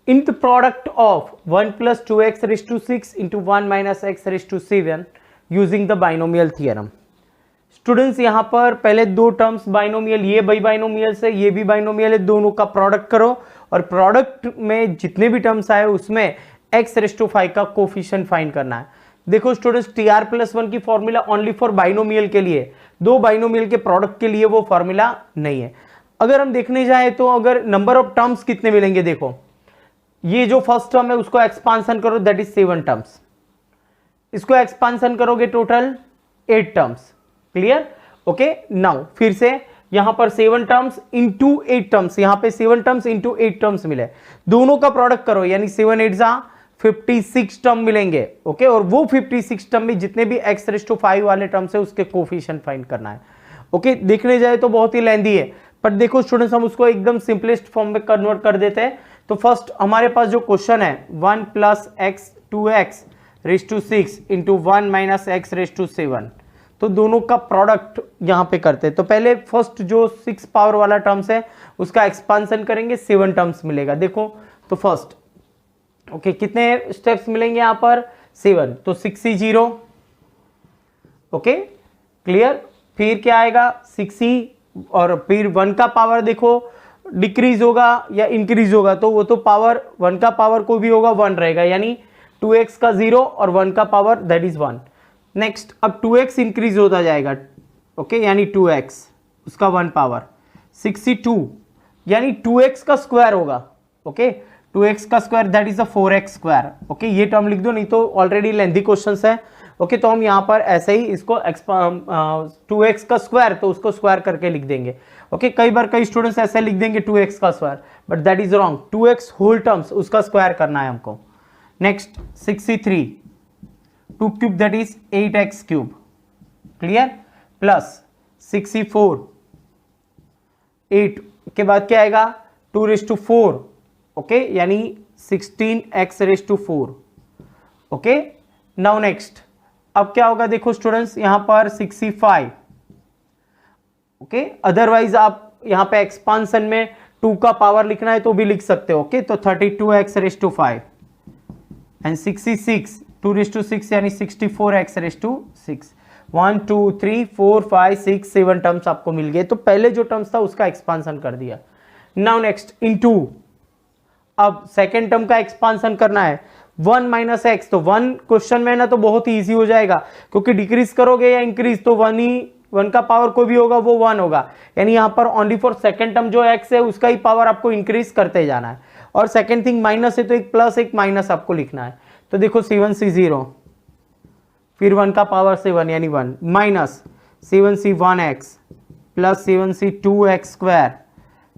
A: in the product of 1 plus 2x raise to 6 into 1 minus x raise to 7 using the binomial theorem. Students यहाँ पर पहले दो terms binomial, ये भी binomial से ये भी बाइनोमियल है, दोनों का प्रोडक्ट करो और प्रोडक्ट में जितने भी टर्म्स आए उसमें x रेज़ टू 5 का कोफिशिएंट फाइंड करना है. देखो स्टूडेंट्स, tr+1 की फॉर्मूला ओनली फॉर बाइनोमियल के लिए, दो बाइनोमियल के प्रोडक्ट के लिए वो फॉर्मूला नहीं है. अगर हम देखने जाए तो अगर नंबर ऑफ टर्म्स कितने मिलेंगे, देखो ये जो फर्स्ट टर्म है उसको एक्सपांशन करो, दैट इज 7 टर्म्स. इसको एक्सपांशन करोगे total 8 terms. Clear. Okay, now फिर से यहां पर 7 टर्म्स इंटू 8 टर्म्स, यहां पे 7 टर्म्स इंटू 8 टर्म्स मिले, दोनों का प्रोडक्ट करो यानी 7 8 जा 56 टर्म मिलेंगे. ओके, और वो 56 टर्म में जितने भी x रेज़ टू 5 वाले टर्म्स है उसके कोफिशिएंट फाइंड करना है. ओके, देखने जाए तो बहुत ही लेंदी है, पर देखो स्टूडेंट्स हम उसको एकदम सिंपलेस्ट फॉर्म में कन्वर्ट कर देते हैं. तो फर्स्ट हमारे पास जो क्वेश्चन है 1 plus x 2x raise to 6 into 1 minus x raise to 7, तो दोनों का प्रोडक्ट यहां पे करते हैं. तो पहले फर्स्ट जो 6 पावर वाला टर्म्स है उसका एक्सपांशन करेंगे, 7 टर्म्स मिलेगा. देखो तो फर्स्ट ओके कितने स्टेप्स मिलेंगे यहां पर 7, तो 6 0. Okay, clear. फिर क्या आएगा 6 और फिर 1 का पावर देखो डिक्रीज होगा या इंक्रीज होगा, तो वो तो पावर 1 का पावर को भी होगा 1 रहेगा, यानी 2x का 0 और 1 का पावर दैट इज 1. नेक्स्ट अब 2x इंक्रीज होता जाएगा. ओके, यानी 2x उसका 1 पावर 62 यानी 2x का स्क्वायर होगा. ओके, 2x का square that is a 4x square. Okay, ये टर्म लिख दो, नहीं तो ऑलरेडी लेंथी क्वेश्चंस है. ओके, तो हम यहाँ पर ऐसे ही इसको 2x का स्क्वायर तो उसको स्क्वायर करके लिख देंगे. ओके, कई बार कई स्टूडेंट्स ऐसे लिख देंगे 2x का square, but that is wrong. 2x whole terms उसका स्क्वायर करना है हमको. Next 63 2 cube that is 8x cube. Clear. Plus 64 8 के बाद क्या आएगा 2 रेज़ टू 4. ओके, यानी 16x raise to 4. Okay, now next अब क्या होगा देखो स्टूडेंट्स यहां पर 65. ओके, अदरवाइज आप यहां पे एक्सपांशन में 2 का पावर लिखना है तो भी लिख सकते हो. ओके, तो 32x raise to 5 and 66 2 raise to 6 यानी 64x रेज़ टू 6. 1 2 3 4 5 6 7 टर्म्स आपको मिल गए. तो पहले जो टर्म्स था उसका एक्सपांशन कर दिया. नाउ नेक्स्ट इनटू, अब सेकेंड टर्म का एक्सपांशन करना है 1 माइनस एक्स. तो 1 क्वेश्चन में ना तो बहुत ही इजी हो जाएगा, क्योंकि डिक्रीज करोगे या इंक्रीज तो 1 का पावर कोई भी होगा वो 1 होगा, यानी यहां पर ओनली फॉर सेकेंड टर्म जो एक्स है उसका ही पावर आपको इंक्रीज करते जाना है. और सेकेंड थिंग माइनस है तो एक प्लस एक माइनस आपको लिखना है. तो देखो 7c 0 फिर 1 का पावर 7 यानी 1 minus 7c 1x plus 7c 2x square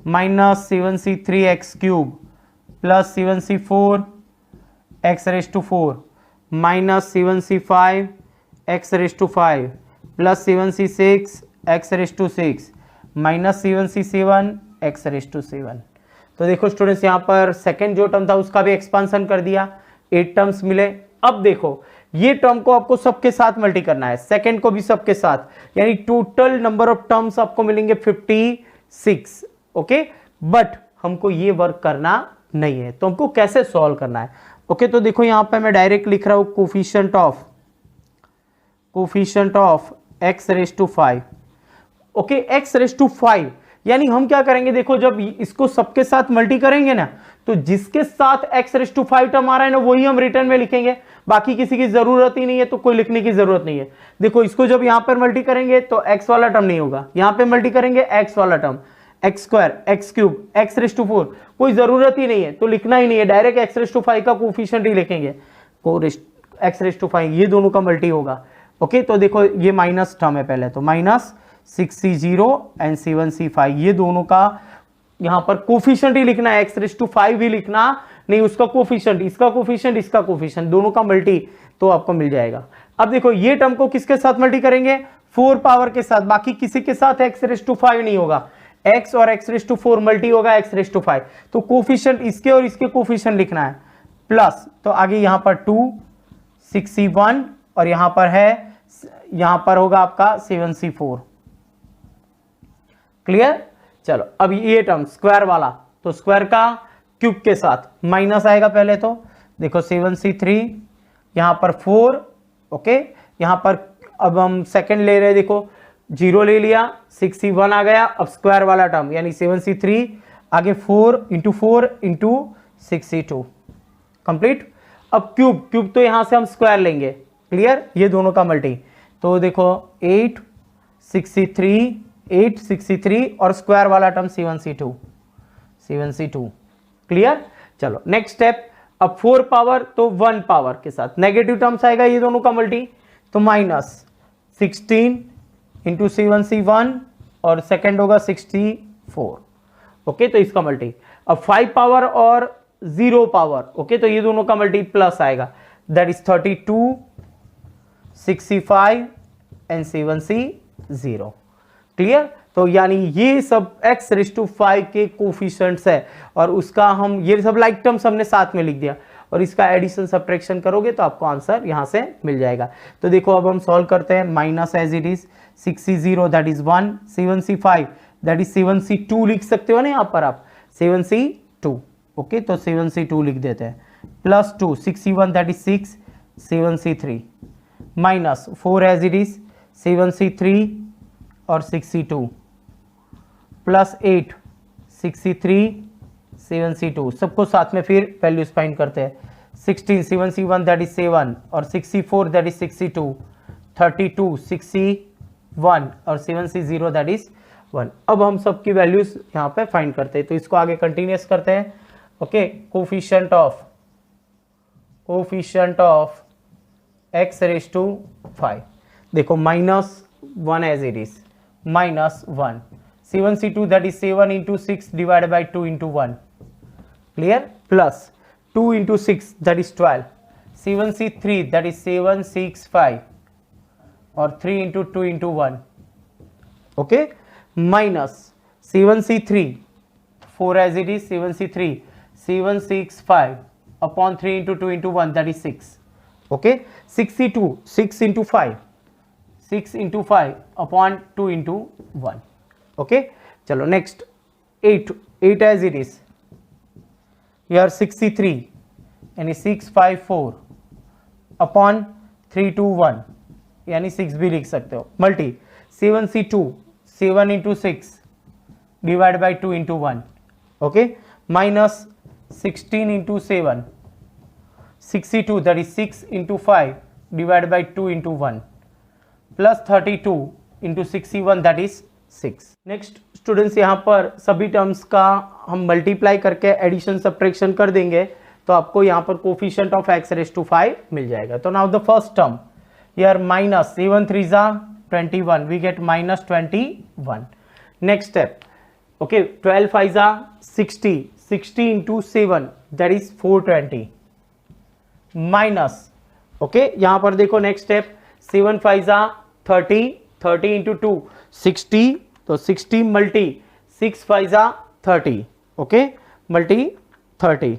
A: minus 7c 3x cube plus 7c 4 x raise to 4 minus 7c 5 x raise to 5 plus 7c 6 x raise to 6 minus 7c 7 x raise to 7. तो देखो students यहाँ पर second जो term था उसका भी expansion कर दिया, 8 टर्म्स मिले. अब देखो ये टर्म को आपको सबके साथ मल्टी करना है, सेकंड को भी सबके साथ, यानी टोटल नंबर ऑफ टर्म्स आपको मिलेंगे 56। ओके, बट हमको ये वर्क करना नहीं है, तो हमको कैसे सॉल्व करना है? ओके, तो देखो यहां पे मैं डायरेक्ट लिख रहा हूं coefficient of x raise to 5। Okay, x raise to 5, यानी हम क्या करेंगे, देखो जब इसको सबके साथ मल्टी करेंगे ना, तो जिसके साथ x रेज टू 5 टर्म आ रहा है ना, वही हम रिटर्न में लिखेंगे, बाकी किसी की जरूरत ही नहीं है, तो कोई लिखने की जरूरत नहीं है। देखो इसको जब यहां पर मल्टी करेंगे तो x वाला टर्म नहीं होगा, यहां पे मल्टी करेंगे x वाला term, x square, x cube, x raise to 4, कोई जरूरत ही नहीं है, तो लिखना ही नहीं है, डायरेक्ट एक्स रेज टू 5 का कोफिशिएंट ही लिखेंगे, एक्स रेज टू 5, ये दोनों का मल्टी होगा। ओके, तो देखो ये माइनस टर्म है पहले, तो माइनस 6c0 एंड 7c5, ये दोनों का यहां पर कोफिशिएंट ही लिखना है, एक्स रेज टू 5 भी लिखना नहीं, उसका कोफिशिएंट, इसका कोफिशिएंट, इसका कोफिशिएंट, दोनों का मल्टी, तो आपको मिल जाएगा। अब देखो ये टर्म को किसके साथ मल्टी करेंगे, 4 पावर के साथ, बाकी किसी के साथ एक्स रेज टू 5 नहीं होगा, x और x रेज टू 4 मल्टी होगा x रेज टू 5, तो कोफिशिएंट इसके और इसके कोफिशिएंट लिखना है, प्लस, तो आगे यहां पर 2 6c1 और यहां पर है, यहां पर होगा आपका 7c4। क्लियर? चलो अब ये टर्म स्क्वायर वाला, तो स्क्वायर का क्यूब के साथ माइनस आएगा पहले, तो देखो 7c3, यहां पर 4, ओके, यहां पर अब हम सेकंड ले रहे हैं, देखो 0 ले लिया, 6c1 आ गया, अब स्क्वायर वाला टर्म यानी 7c3, आगे 4 इंटू 4 इंटू 6c2, कंप्लीट। अब क्यूब तो यहां से हम स्क्वायर लेंगे, क्लियर, ये दोनों का मल्टी, तो देखो 8 6c3 और स्क्वायर वाला टर्म 7c2, क्लियर। चलो नेक्स्ट स्टेप, अब 4 पावर तो 1 पावर के साथ नेगेटिव टर्म्स आएगा, ये दोनों का मल्टी, तो माइनस 16 इंटू 7c1 और सेकेंड होगा 64। ओके, तो इसका मल्टी। अब 5 पावर और 0 पावर, ओके, तो ये दोनों का मल्टी प्लस आएगा, that is 32 65 and 7c0। Clear? तो यानी ये सब x रेज टू 5 के कोफिशिएंट्स है, और उसका हम ये सब लाइक टर्म्स हमने साथ में लिख दिया, और इसका एडिशन सब्ट्रैक्शन करोगे तो आपको आंसर यहां से मिल जाएगा। तो देखो अब हम सॉल्व करते हैं, minus as it is 6c0 that is 1, 7c5 that is 7c2 लिख सकते हो ना यहाँ पर आप, 7c2, ओके, तो 7c2 लिख देते हैं, plus 2 6c1 that is 6, 7c3 minus 4 as it is 7c3 और 6c2 प्लस 8 6c3 7c2, सबको साथ में फिर वैल्यूज फाइंड करते हैं, 16 7c1 दैट इज 7 और 64 दैट इज 62, 32 6c1 और 7c0 दैट इज 1। अब हम सबकी वैल्यूज यहाँ पे फाइंड करते हैं, तो इसको आगे कंटिन्यूस करते हैं। Okay, coefficient of x raise to 5, देखो -1 as it is, -1, 7c2 that is 7 into 6 divided by 2 into 1, clear, plus 2 into 6 that is 12, 7c3 that is 7 6 5 और 3 into 2 into 1, okay, minus 7c3 4 as it is, 7c3 7 6 5 upon 3 into 2 into 1 that is 6, okay, 6c2 6 into 5 6 into 5 upon 2 into 1, okay. चलो next 8 as it is, here 63 यानी 654 upon 321 यानी 6 भी लिख सकते हो, multi 7c2 7 into 6 divided by 2 into 1, okay, minus 16 into 7 62 that is 6 into 5 divided by 2 into 1 plus 32 into 61 that is 6। Next students, यहाँ पर सभी टर्म्स का हम मल्टीप्लाई करके एडिशन सब्ट्रैक्शन कर देंगे, तो आपको यहाँ पर coefficient of x raise to 5 मिल जाएगा। तो now the first term here, minus 7 3 21, we get -21। Next step, okay, 12 5 60, 60 into 7 that is 420 minus, okay, यहाँ पर देखो नेक्स्ट स्टेप, 7 5 30, 30 into 2 60, तो 60 multi 6 5 30, okay, multi 30,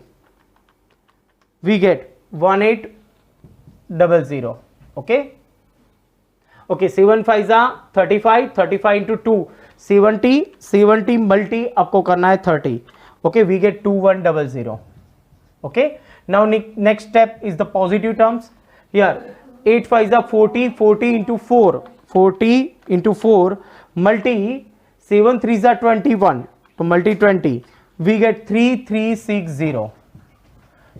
A: we get 2100. Okay. Okay, 7 5 35, 35 into 2 70, 70 multi आपको करना है 30. Okay, we get 2100. Okay, now next step is the positive terms. Here 8 5 40, 40 into 4, 40 into 4 multi 7 3 21, to multi 20, we get 3360.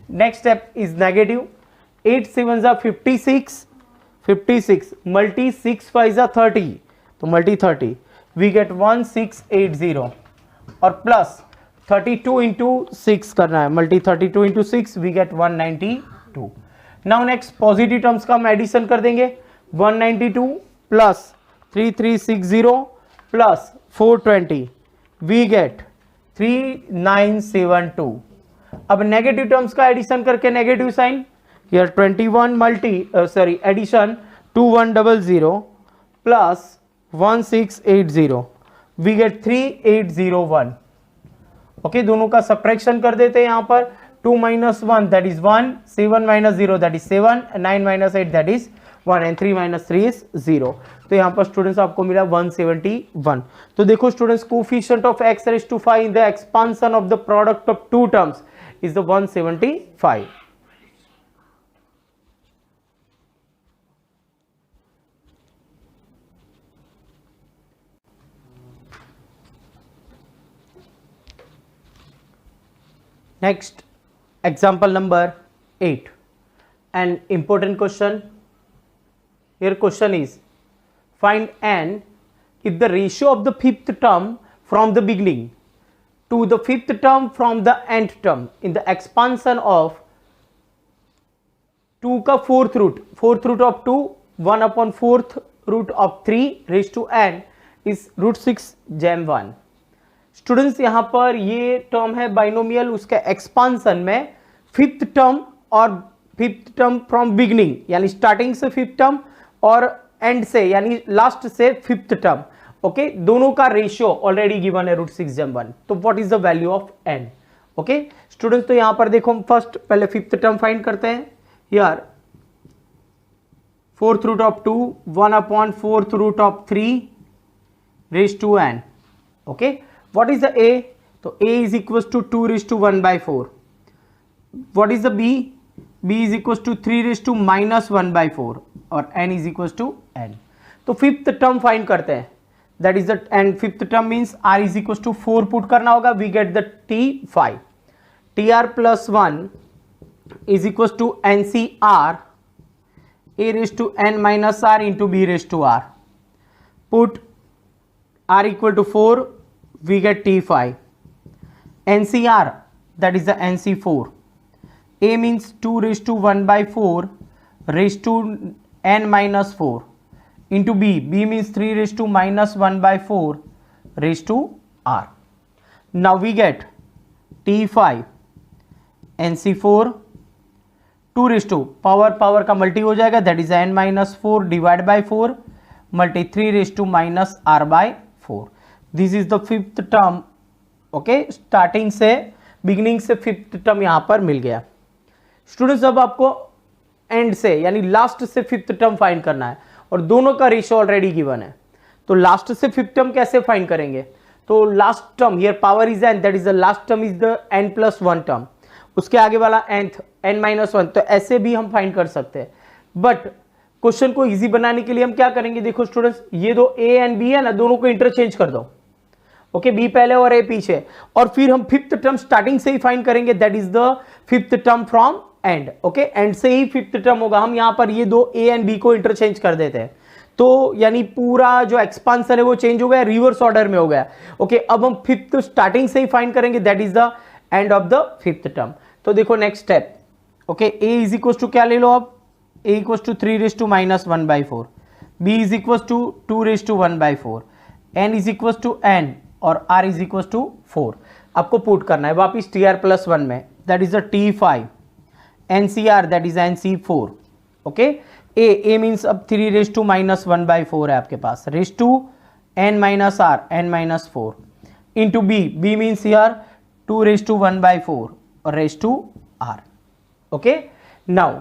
A: Next step is negative. 8 7 56, 56 multi 6 5 30, to multi 30, we get 1680. और plus 32 into 6 करना है, multi 32 into 6, we get 192. Now next positive terms का हम addition कर देंगे. 192 plus 3360 plus 420, we get 3972. अब negative terms का addition करके negative sign, here 21 multi addition 2100 plus 1680, we get 3801. Okay, दोनों का सब्ट्रैक्शन कर देते हैं यहां पर. 2 minus 1 that is 1, 7 minus 0 that is 7, 9 minus 8 that is 1 and 3 minus 3 is 0. तो यहां पर स्टूडेंट्स आपको मिला 171. तो देखो students, coefficient of x raised to 5 in the expansion of the product of two terms is the 175. Next, example number 8. An important question. Here question is, find n if the ratio of the fifth term from the beginning to the fifth term from the nth term in the expansion of 2 का fourth root of 2, 1 upon fourth root of 3 raised to n is root 6 gem 1. Students यहां पर ये term है binomial, उसके expansion में fifth term और fifth term from beginning यानी starting से फिफ्थ टर्म और एंड से यानी लास्ट से फिफ्थ टर्म. ओके, दोनों का रेशियो ऑलरेडी गिवन है रूट 6 जम 1. तो what is the value of n? Okay students, तो यहां पर देखो हम फर्स्ट पहले फिफ्थ टर्म फाइंड करते हैं. यार fourth root of 2, 1 upon fourth root of 3 raise to n. Okay, what is the a? तो a is equals to 2 raised to 1 by 4. what is the b? b is equals to 3 raised to minus 1 by 4 और n is equals to n. तो fifth term find करते हैं, that is the end fifth term means r is equals to 4 put करना होगा, we get the t5. tr plus 1 is equals to ncr a raised to n minus r into b raised to r. put r equal to 4, we get t5. ncr, that is the nc4. a means 2 raised to 1 by 4 raised to n minus 4 into b means 3 raised to minus 1 by 4 raised to r. now we get t5 nc4 2 raised to power का multi हो जाएगा, that is n minus 4 divided by 4 multi 3 raised to minus r by 4. This is the fifth term. Okay, starting से beginning से fifth term यहां पर मिल गया. Students, अब आपको एंड से यानी लास्ट से फिफ्थ टर्म फाइंड करना है और दोनों का रेशियो ऑलरेडी गिवन है. तो लास्ट से फिफ्थ टर्म कैसे फाइंड करेंगे? तो last term here power is an, that is the last term is the n plus 1 term, उसके आगे वाला nth n माइनस 1. तो ऐसे भी हम फाइंड कर सकते हैं, बट क्वेश्चन को इजी बनाने के लिए हम क्या करेंगे? देखो स्टूडेंट्स, ये दो a एंड b है ना, दोनों को इंटरचेंज कर दो. ओके, बी पहले और ए पीछे, और फिर हम फिफ्थ टर्म स्टार्टिंग से ही फाइंड करेंगे, that is the fifth term from and. Okay, and से ही फिफ्थ टर्म होगा. हम यहां पर ये दो ए एंड बी को इंटरचेंज कर देते हैं, तो यानी पूरा जो एक्सपांशन है वो चेंज हो गया, रिवर्स ऑर्डर में हो गया. ओके, अब हम फिफ्थ स्टार्टिंग से ही फाइंड करेंगे, that is the end of the fifth term. तो देखो next step. Okay, A is equal to क्या ले लो अब? A equal to 3 raise to minus 1 by 4, B is equal to 2 raise to 1 by 4, N is equal to N और r is equal to 4. आपको put करना है वापिस tr plus 1 में, that is the t5 ncr, that is nc4. Okay, a means अब 3 raise to minus 1 by 4 है आपके पास, raise to n minus r n minus 4 into b means here 2 raise to 1 by 4 और raise to r. Okay, now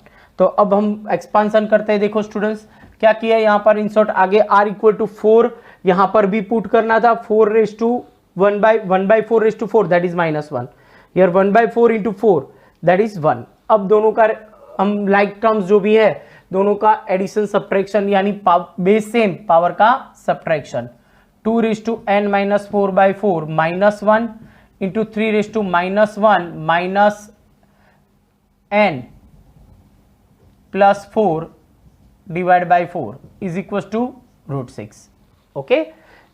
A: तो अब हम expansion करते हैं। देखो स्टूडेंट्स क्या किया यहाँ पर इंसर्ट आगे r इक्वल टू 4 यहाँ पर भी पुट करना था 4 raise to 1/4 raise to 4 that is -1 here 1/4 into 4 that is 1। अब दोनों का हम लाइक टर्म्स जो भी है दोनों का एडिशन सब्ट्रैक्शन यानी बेस सेम पावर का subtraction 2 raise to n-4/4 -1 into 3 raise to -1 minus n plus 4 divide by 4 is equal to √6। Okay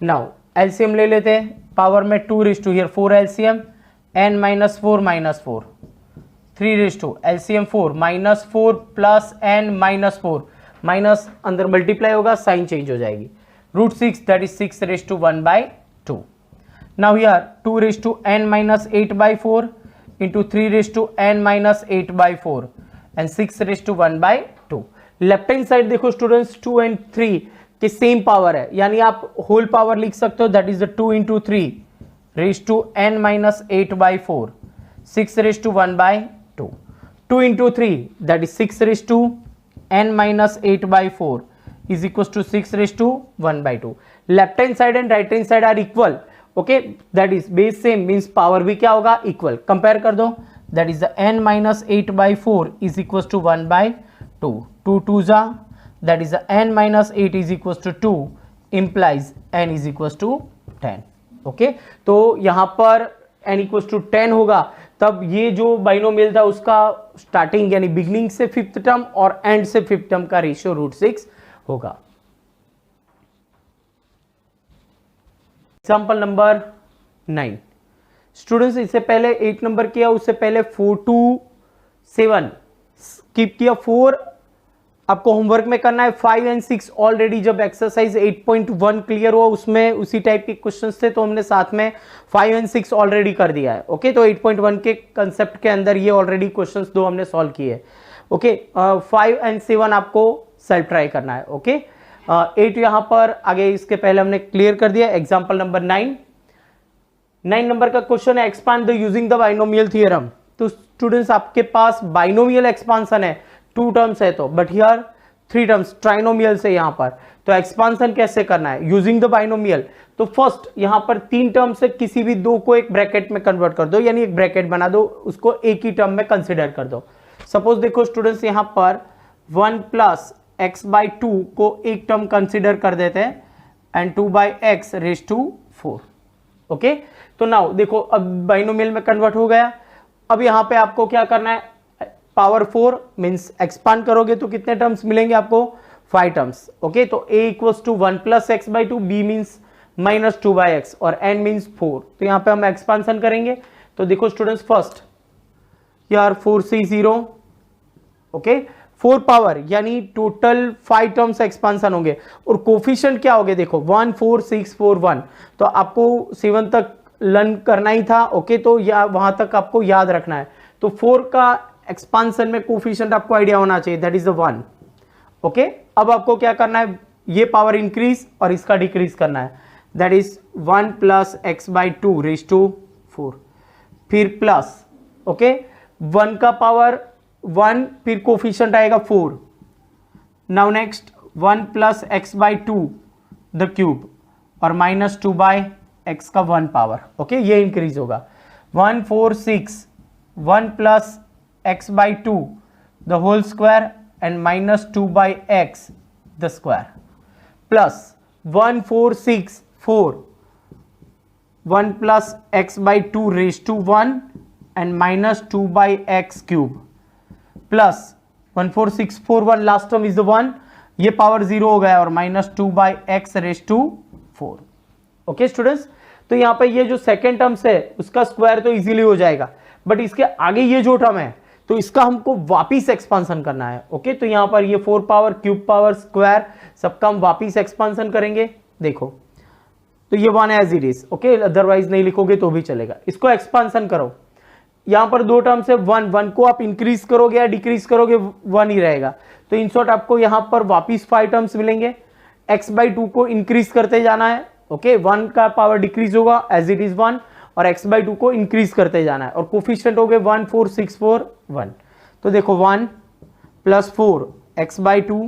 A: now LCM ले लेते हैं पावर में 2 raise to here 4 LCM n-4 3 raise to LCM 4 -4 plus n-4 minus अंदर multiply होगा sign change हो जाएगी √6 that is 6 raise to 1/2। Now here 2 raise to n-8/4 into 3 raise to n-8/4 and 6 raise to 1/2। Left hand side देखो students 2 and 3 के same power है यानी आप whole power लिख सकते हो that is the 2 into 3 raise to n-8/4 6 raise to 1/2 2 into 3 that is 6 raise to n-8/4 is equals to 6 raised to 1/2। Left hand side and right hand side are equal okay that is base same means power भी क्या होगा equal. Compare कर दो that is the n-8/4 is equals to 1/2 2 2 जा that is the n-8 is equals to 2 implies n is equals to 10। Okay तो यहां पर n equals to 10 होगा तब ये जो बाइनोमियल था उसका स्टार्टिंग यानी बिगनिंग से 5th टर्म और एंड से 5th टर्म का रेशियो √6 होगा। एग्जाम्पल नंबर 9 स्टूडेंट्स इससे पहले 8 नंबर किया उससे पहले 4 to 7 स्किप किया 4 आपको होमवर्क में करना है 5 एंड 6 ऑलरेडी जब एक्सरसाइज 8.1 क्लियर हुआ उसमें उसी टाइप के क्वेश्चंस थे तो हमने साथ में 5 एंड 6 ऑलरेडी कर दिया है। ओके तो 8.1 के कंसेप्ट के अंदर ये ऑलरेडी क्वेश्चंस दो हमने सॉल्व किए। ओके 5 एंड 7 आपको सेल्फ ट्राई करना है। ओके 8 यहां पर आगे इसके पहले हमने क्लियर कर दिया। एग्जाम्पल नंबर 9 नंबर का क्वेश्चन है expand the using the binomial theorem. तो स्टूडेंट्स आपके पास बाइनोमियल एक्सपांशन है 2 टर्म्स है तो बट हियर 3 टर्म्स ट्राइनोमियल से यहां पर तो एक्सपांशन कैसे करना है यूजिंग द बाइनोमियल। तो फर्स्ट यहां पर 3 टर्म से किसी भी दो को एक ब्रैकेट में कन्वर्ट कर दो यानी एक ब्रैकेट बना दो उसको एक ही टर्म में कंसिडर कर दो। सपोज देखो स्टूडेंट्स यहां पर 1 प्लस x/2 को एक टर्म कंसिडर कर देते हैं and 2/x raise to 4। Okay तो नाउ देखो अब बाइनोमियल में कन्वर्ट हो गया। अब यहां पे आपको क्या करना है पावर 4 मींस एक्सपांड करोगे तो कितने टर्म्स मिलेंगे आपको 5 टर्म्स। ओके तो a equals to 1 plus x/2 b means -2/x और n मींस 4। तो यहां पे हम एक्सपांशन करेंगे तो देखो स्टूडेंट्स फर्स्ट यार 4C0, ओके 4 पावर यानी टोटल 5 टर्म्स एक्सपांसन होंगे और कोफिशिएंट क्या होंगे देखो 1 4 6 4 1, तो आपको 7 तक लर्न करना ही था, ओके तो या वहां तक आपको याद रखना है। तो 4 का एक्सपांसन में कोफिशिएंट आपको आइडिया होना चाहिए, दैट इज द 1, ओके। अब आपको क्या करना है, ये पावर इंक्रीज और इसका डिक्रीज करना है, that is 1 plus x by 2 raise to 4, फिर प्लस, ओके 1 का पावर 1, फिर कोफिशिएंट आएगा 4, now next 1 plus x by 2 the cube और माइनस 2 बाई एक्स का 1 पावर, ओके ये इंक्रीज होगा 1 4 6 1 plus x by 2 the whole square and minus 2 by x the square plus 1 4 6 4 1 plus x by 2 raise to 1 and minus 2 by x cube plus 1 4 6 4 1 last term is the 1, ये power 0 हो गया और minus 2 by x raise to 4, okay students. तो यहां पे ये जो second terms है उसका स्क्वायर तो इजीली हो जाएगा, बट इसके आगे ये जो टर्म है तो इसका हमको वापिस एक्सपांसन करना है, ओके। तो यहां पर ये 4 पावर क्यूब पावर स्क्वायर सबका हम वापिस एक्सपांसन करेंगे, देखो तो ये 1 as it is, okay otherwise नहीं लिखोगे तो भी चलेगा। इसको एक्सपांसन करो, यहां पर 2 टर्म्स है 1 1 को आप इंक्रीज करोगे या डिक्रीज करोगे 1 ही रहेगा, तो इन शॉर्ट आपको यहां पर वापिस 5 टर्म्स मिलेंगे। x बाई 2 को इंक्रीज करते जाना है, ओके 1 का पावर डिक्रीज होगा एज इट इज 1 और x बाई 2 को इंक्रीज करते जाना है और कोफिशिएंट हो गए 1 4 6 4 1, तो देखो 1 plus 4 x by 2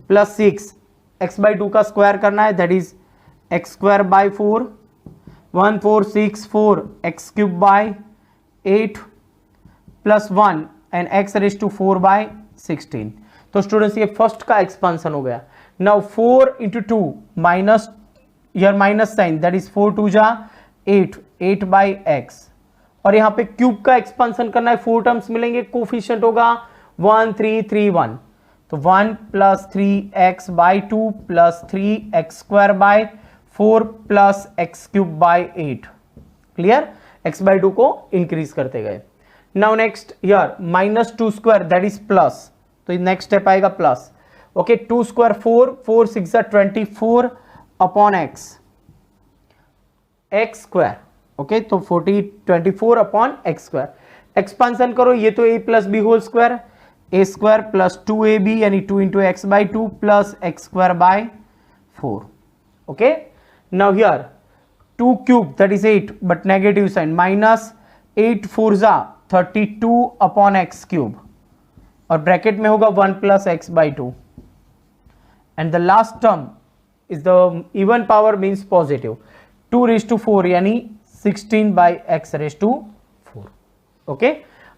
A: plus 6 x by 2 का स्क्वायर करना है, that is x square by 4 1 4 6 4 x cube by 8 plus 1 and x raise to 4 by 16। तो स्टूडेंट्स ये फर्स्ट का एक्सपांसन हो गया। नाउ 4 इंटू 2 माइनस यार माइनस साइन, दैट इज 4 2 जा 8 8 बाई एक्स और यहां पे क्यूब का एक्सपांसन करना है, 4 टर्म्स मिलेंगे, कोफिशिएंट होगा 1 3 3 1, तो 1 plus 3x by 2 plus 3x square by 4 plus x cube by 8, clear. x by 2 को इंक्रीज करते गए। नाउ नेक्स्ट यार minus 2 square that is plus, तो नेक्स्ट स्टेप आएगा plus, okay 2 square 4 4 6 24 upon x square, okay तो 24 upon x square. Expansion करो, ये तो a plus b whole square, a square plus 2ab यानी 2 into x by 2 plus x square by 4, okay. Now here 2 cube that is 8 but negative sign, minus 8 4 जा 32 upon x cube और bracket में होगा 1 plus x by 2 and the last term is the even power means positive 2 raise to 4 यानी 16 by x raise to 4, okay.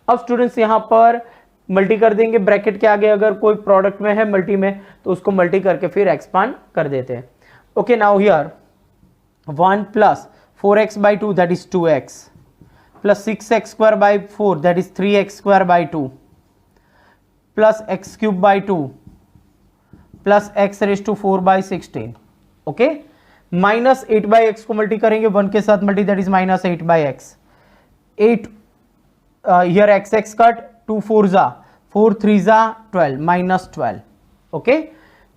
A: अब students यहां पर multi कर देंगे, ब्रैकेट के आगे अगर कोई प्रोडक्ट में है मल्टी में तो उसको मल्टी करके फिर एक्सपांड कर देते हैं, okay. Now here 1 plus 4x by 2 that is 2x plus 6x square by 4 that is 3x square by 2 plus x cube by 2 plus x raise to 4 by 16, okay. Minus 8 by x को multi करेंगे 1 के साथ multi that is minus 8 by x, 8 here x x cut 2 4 जा 4 3 जा 12 minus 12, okay.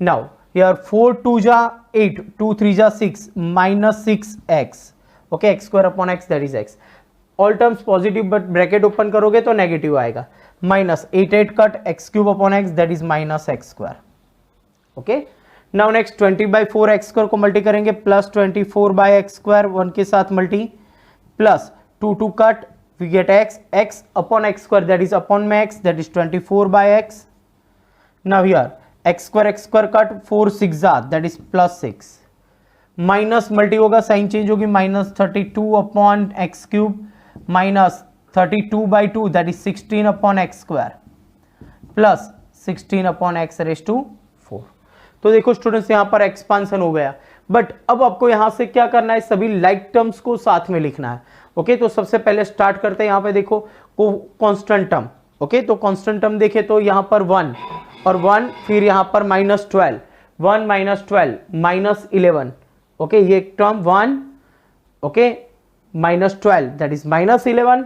A: Now here 4 2 जा 8 2 3 जा 6 minus 6x, okay x square upon x that is x, all terms positive but bracket open करोगे तो negative आएगा, minus 8 8 cut x cube upon x that is minus x square, okay. Now next 20 by 4 x square को multi करेंगे plus 24 by x square 1 के साथ multi plus 2 2 cut we get x upon x square that is upon में x that is 24 by x. Now here x square cut 4 6 जा that is plus 6 minus multi होगा sign change होगी minus 32 upon x cube minus 32 by 2 that is 16 upon x square plus 16 upon x raise to 4। तो देखो students यहां पर expansion हो गया, but अब आपको यहां से क्या करना है, सभी लाइक टर्म्स को साथ में लिखना है, ओके। तो सबसे पहले स्टार्ट करते हैं, यहां पे देखो कांस्टेंट टर्म, ओके। तो कांस्टेंट टर्म देखे तो यहां पर 1 और 1 फिर यहां पर माइनस 12 1 माइनस 12 माइनस 11, ओके ये एक term 1, okay -12 that is -11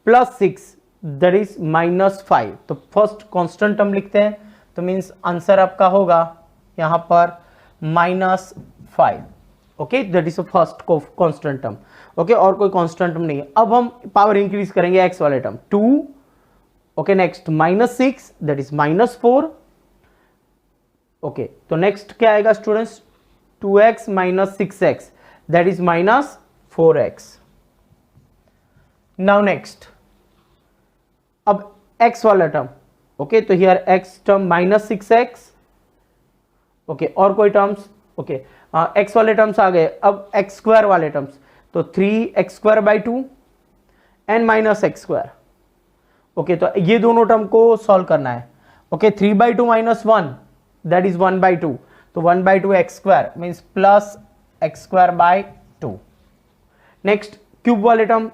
A: plus 6 that is -5। तो फर्स्ट कांस्टेंट टर्म लिखते हैं, तो मींस आंसर आपका होगा यहां पर -5। Okay, that is first constant term. Okay, और कोई कांस्टेंट टर्म नहीं है। अब हम पावर इंक्रीज करेंगे एक्स वाले term 2। Okay, next -6 that is -4। Okay, तो नेक्स्ट क्या आएगा students, 2x - 6x that is -4x। Now next, अब x वाला टर्म। ओके, तो here x term -6x। Okay, और कोई टर्म्स? ओके, x वाले टर्म्स आ गए। अब x स्क्वायर वाले टर्म्स, तो 3x²/2 एंड -x²। ओके, तो ये दोनों टर्म को सॉल्व करना है। ओके, 3/2 - 1 दैट इज 1/2, तो 1/2 x² means plus x²/2। Next cube वाले टर्म,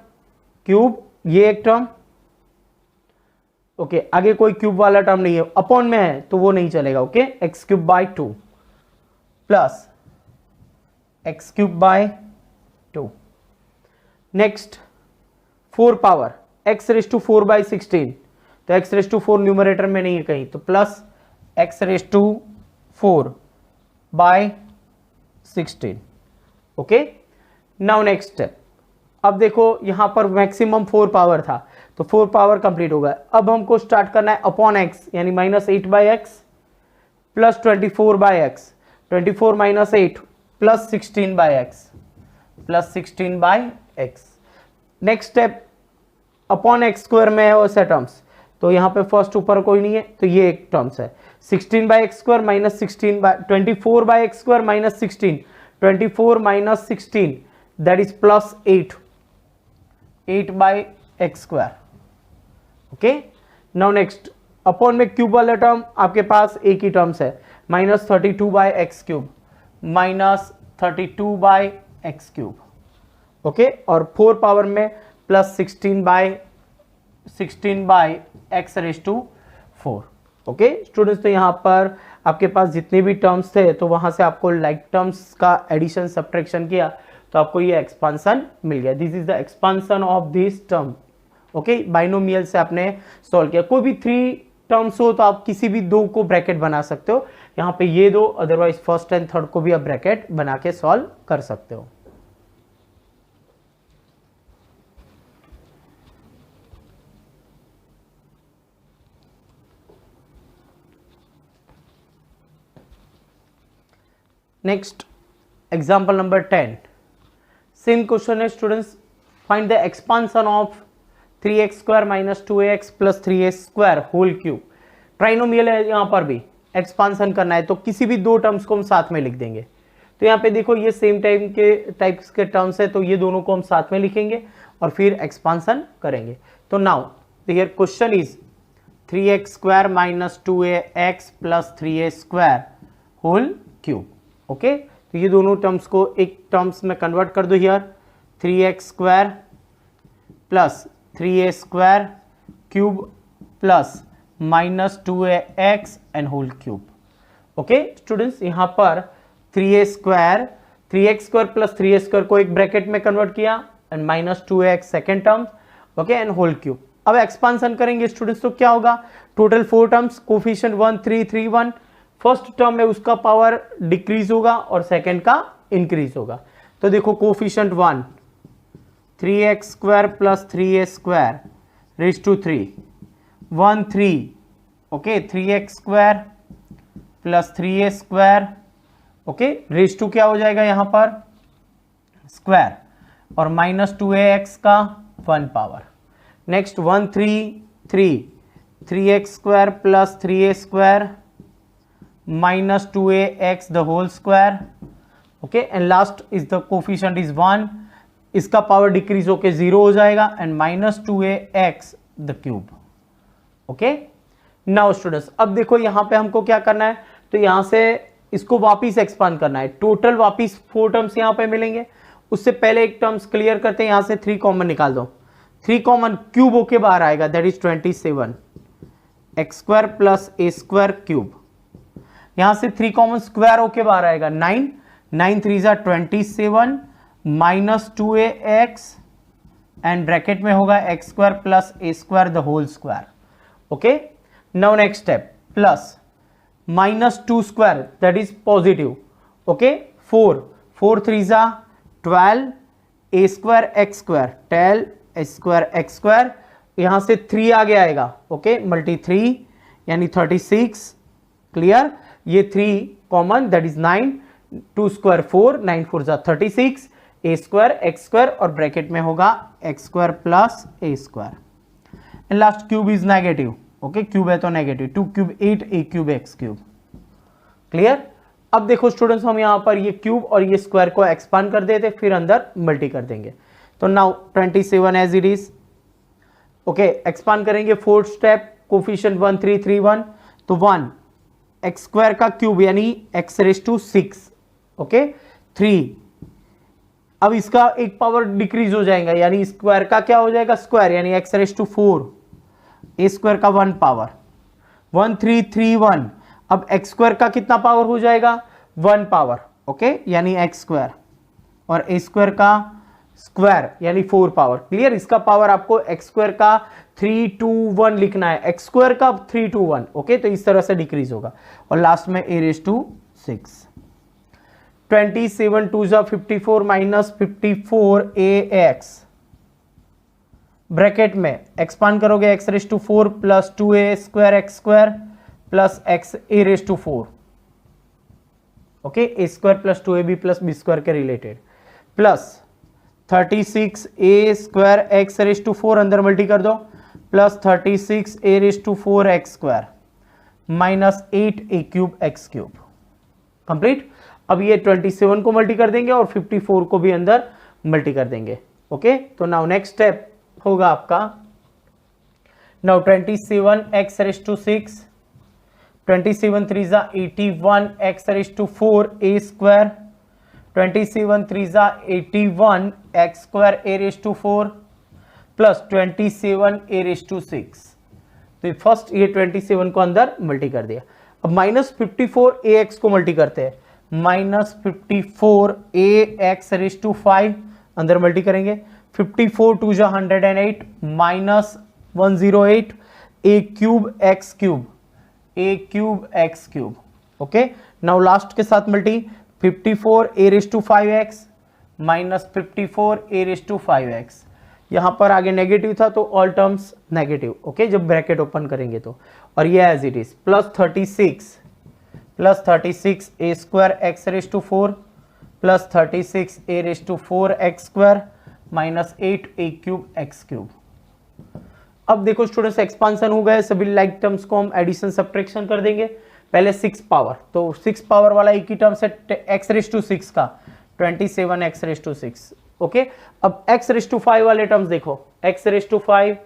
A: क्यूब ये एक टर्म। ओके, आगे कोई क्यूब वाला टर्म नहीं है, अपॉन में है तो वो नहीं चलेगा। Okay, x³/2 plus x³/2। Next 4 power x⁴/16, तो x⁴ न्यूमरेटर में नहीं है कहीं, तो plus x⁴/16। Okay, now next step. अब देखो यहां पर मैक्सिमम 4 पावर था, तो 4 पावर कंप्लीट हो गया। अब हमको स्टार्ट करना है अपॉन x, यानी -8/x plus 24/x, 24 - 8 plus 16/x, plus 16/x। Next step, upon x² में है वैसे टर्म्स, तो यहां पे फर्स्ट ऊपर कोई नहीं है, तो ये एक टर्म्स है 16/x² - 16 24/x² - 16, 24 - 16 that is plus 8/x²। Okay, now next, upon में क्यूब वाला टर्म आपके पास एक ही टर्म्स है, -32/x³, -32/x³। ओके, और 4 पावर में प्लस 16/x⁴। ओके स्टूडेंट्स, तो यहां पर आपके पास जितने भी टर्म्स थे, तो वहां से आपको लाइक टर्म्स का एडिशन सब्ट्रैक्शन किया, तो आपको ये एक्सपांसन मिल गया। This is the expansion of this term. Okay, binomial से आपने सॉल्व किया। कोई भी 3 टर्म्स हो तो आप किसी भी 2 को ब्रैकेट बना सकते हो, यहां पे ये 2, अदरवाइज फर्स्ट एंड थर्ड को भी आप ब्रैकेट बना के सॉल्व कर सकते हो। Next example number 10, same question है students, find the expansion of 3x² - 2ax plus 3a² whole cube. Trinomial है, यहां पर भी एक्सपांसन करना है, तो किसी भी 2 टर्म्स को हम साथ में लिख देंगे। तो यहाँ पे देखो ये सेम टाइप्स के टर्म्स है, तो ये दोनों को हम साथ में लिखेंगे और फिर एक्सपांसन करेंगे। तो now here question is 3x² - 2ax plus 3a² whole cube. Okay, तो ये दोनों टर्म्स को एक टर्म्स में कन्वर्ट कर दो। Here 3x² plus 3a² cube plus -2ax and whole cube. Okay students, यहां पर 3x² प्लस 3a² को एक ब्रैकेट में कन्वर्ट किया and -2ax second term. Okay, and whole cube. अब एक्सपांसन करेंगे स्टूडेंट्स, तो क्या होगा, total 4 terms, coefficient 1 3 3 1। First term में उसका पावर डिक्रीज होगा और सेकेंड का इंक्रीज होगा। तो देखो coefficient 1 3x² plus 3a² raise to 3 1 3। Okay, 3x² plus 3a²। Okay, raise to क्या हो जाएगा यहां पर स्क्वायर, और -2ax का 1 power. Next 1 3 3 3x² plus 3a² -2ax the whole square. Okay, and last is the coefficient is 1, इसका power decrease होके 0 हो जाएगा and -2ax the cube. Okay, now students, अब देखो यहां पे हमको क्या करना है, तो यहां से इसको वापिस एक्सपांड करना है। टोटल वापिस 4 टर्म्स यहां पे मिलेंगे। उससे पहले एक टर्म्स क्लियर करते हैं, यहां से 3 कॉमन निकाल दो। 3 कॉमन क्यूब होके बाहर आएगा, that is 27 x² plus a² cube. यहां से 3 कॉमन स्क्वायर होके बाहर आएगा 9 9 3 27 -2ax एंड ब्रैकेट में होगा x square plus a square the whole square. Okay, now next step, plus minus 2 square that is positive. Okay, 4 3 जा 12 a square x square 12 a square x square. यहां से 3 आगे आएगा. ओके, मल्टी 3 यानी 36. Clear, ये 3 common that is 9. 2 square 4, 9 4 जा 36 a square x square और bracket में होगा x square plus a square. And last cube is negative. Okay, cube है तो negative. 2 cube 8 a cube x cube. Clear. अब देखो स्टूडेंट्स, हम यहां पर ये क्यूब और ये स्क्वायर को एक्सपांड कर देते, फिर अंदर मल्टी कर देंगे. तो now 27 as it is. Okay, expand करेंगे. Fourth step, coefficient 1 3 3 1. तो 1 एक्स स्क्वायर का क्यूब यानी एक्स रेज टू 6. ओके, 3. अब इसका एक पावर डिक्रीज हो जाएगा यानी स्क्वायर का क्या हो जाएगा स्क्वायर यानी x raise to 4. A square का 1 पावर 1 3 3 1. अब एक्स स्क्वायर का कितना पावर हो जाएगा 1 पावर. ओके, यानी एक्स स्क्वायर और ए स्क्वायर का स्क्वायर यानी 4 पावर. क्लियर, इसका पावर आपको एक्स स्क्वायर का 3 2 1 लिखना है, एक्स स्क्वायर का 3 2 1. ओके, तो इस तरह से डिक्रीज होगा और लास्ट में a raise to 6. 27 2 54 minus 54 a x. Bracket में एक्सपांड करोगे x raise to 4 plus 2 a square x square plus x a raise to 4. Okay, a square plus 2ab plus b square के related plus 36 a square x raise to 4 अंदर multi कर दो plus 36 a raise to 4 x square minus 8 a cube x cube. Complete. अब ये 27 को multi कर देंगे और 54 को भी अंदर मल्टी कर देंगे. ओके, तो नाउ नेक्स्ट स्टेप होगा आपका नाउ 27 एक्स रेज टू 6. 27 3 जा 81 x raise to 4 a square. 27 3 जा 81 x square a raise to 4 plus 27 a raise to 6. तो फर्स्ट ये 27 को अंदर मल्टी कर दिया. अब माइनस 54 ए एक्स को मल्टी करते हैं. Minus 54 a x raise to 5 अंदर मल्टी करेंगे. 54 2 जा 108 minus 108 a cube x cube a cube x cube. Okay, now last के साथ multi 54 a raise to 5x minus 54 a raise to 5x. यहां पर आगे नेगेटिव था तो ऑल टर्म्स नेगेटिव. ओके, जब ब्रैकेट ओपन करेंगे तो. और ये as it is plus 36 a square x raise to 4 plus 36 a raise to 4 x square minus 8 a cube x cube. अब देखो स्टूडेंट्स, एक्सपांशन हो गए. सभी लाइक टर्म्स को हम एडिशन सब्ट्रैक्शन कर देंगे. पहले 6 पावर, तो 6 पावर वाला एक ही टर्म से एक्स रेज टू 6 का 27 एक्स रेज टू 6. ओके, अब एक्स रेज टू 5 वाले टर्म्स देखो. एक्स रेज टू 5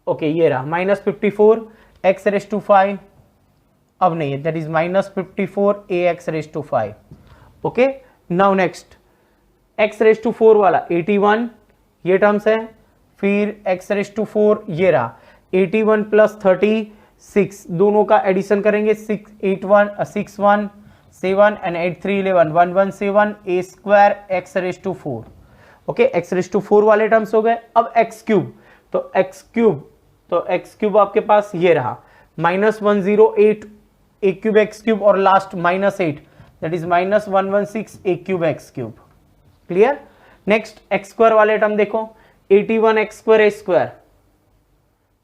A: ओके, ये रहा माइनस 54 एक्स रेज टू 5. अब नहीं है, that is minus 54 a x raise to 5. Okay, now next x raise to 4 वाला 81 ये टर्म्स है. फिर एक्स रेज टू 4 ये रहा 81 प्लस 36 दोनों का एडिशन करेंगे. 61 7 and 8 3 11 117 a square x raise to 4. Okay, x raise to 4 वाले टर्म्स हो गए. अब एक्स क्यूब, तो एक्स क्यूब आपके पास ये रहा minus 108 a cube x cube और last minus 8 that is minus 116 a cube x cube. Clear. Next x square वाले टर्म देखो 81 एक्स स्क्वायर ए स्क्वायर.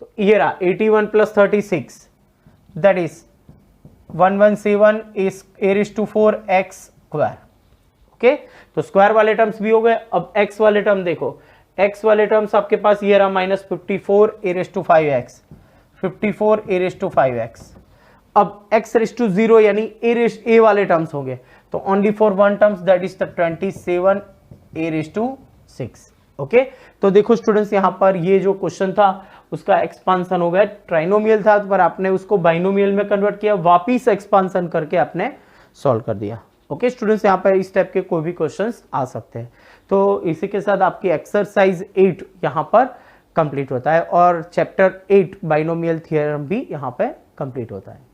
A: तो ये रहा 81 plus 36 that is 117 a raise to 4 x square. Okay, तो square वाले terms भी हो गए. अब एक्स वाले टर्म देखो. एक्स वाले टर्म्स आपके पास ये रहा minus 54 a raise to 5x 54 a raise to 5x. अब x रेज टू 0 यानी ए वाले टर्म्स होंगे. तो only for one terms that is the 27 a raise to 6. Okay, तो देखो स्टूडेंट्स, यहां पर ये जो क्वेश्चन था उसका एक्सपांशन हो गया. ट्राइनोमियल था पर आपने उसको बाइनोमियल में कन्वर्ट किया, वापिस एक्सपांशन करके आपने सॉल्व कर दिया. ओके स्टूडेंट्स, यहाँ पर इस टाइप के कोई भी क्वेश्चंस आ सकते हैं. तो इसी के साथ आपकी एक्सरसाइज 8 यहाँ पर कंप्लीट होता है और चैप्टर 8 बाइनोमियल थ्योरम भी यहाँ पे कंप्लीट होता है.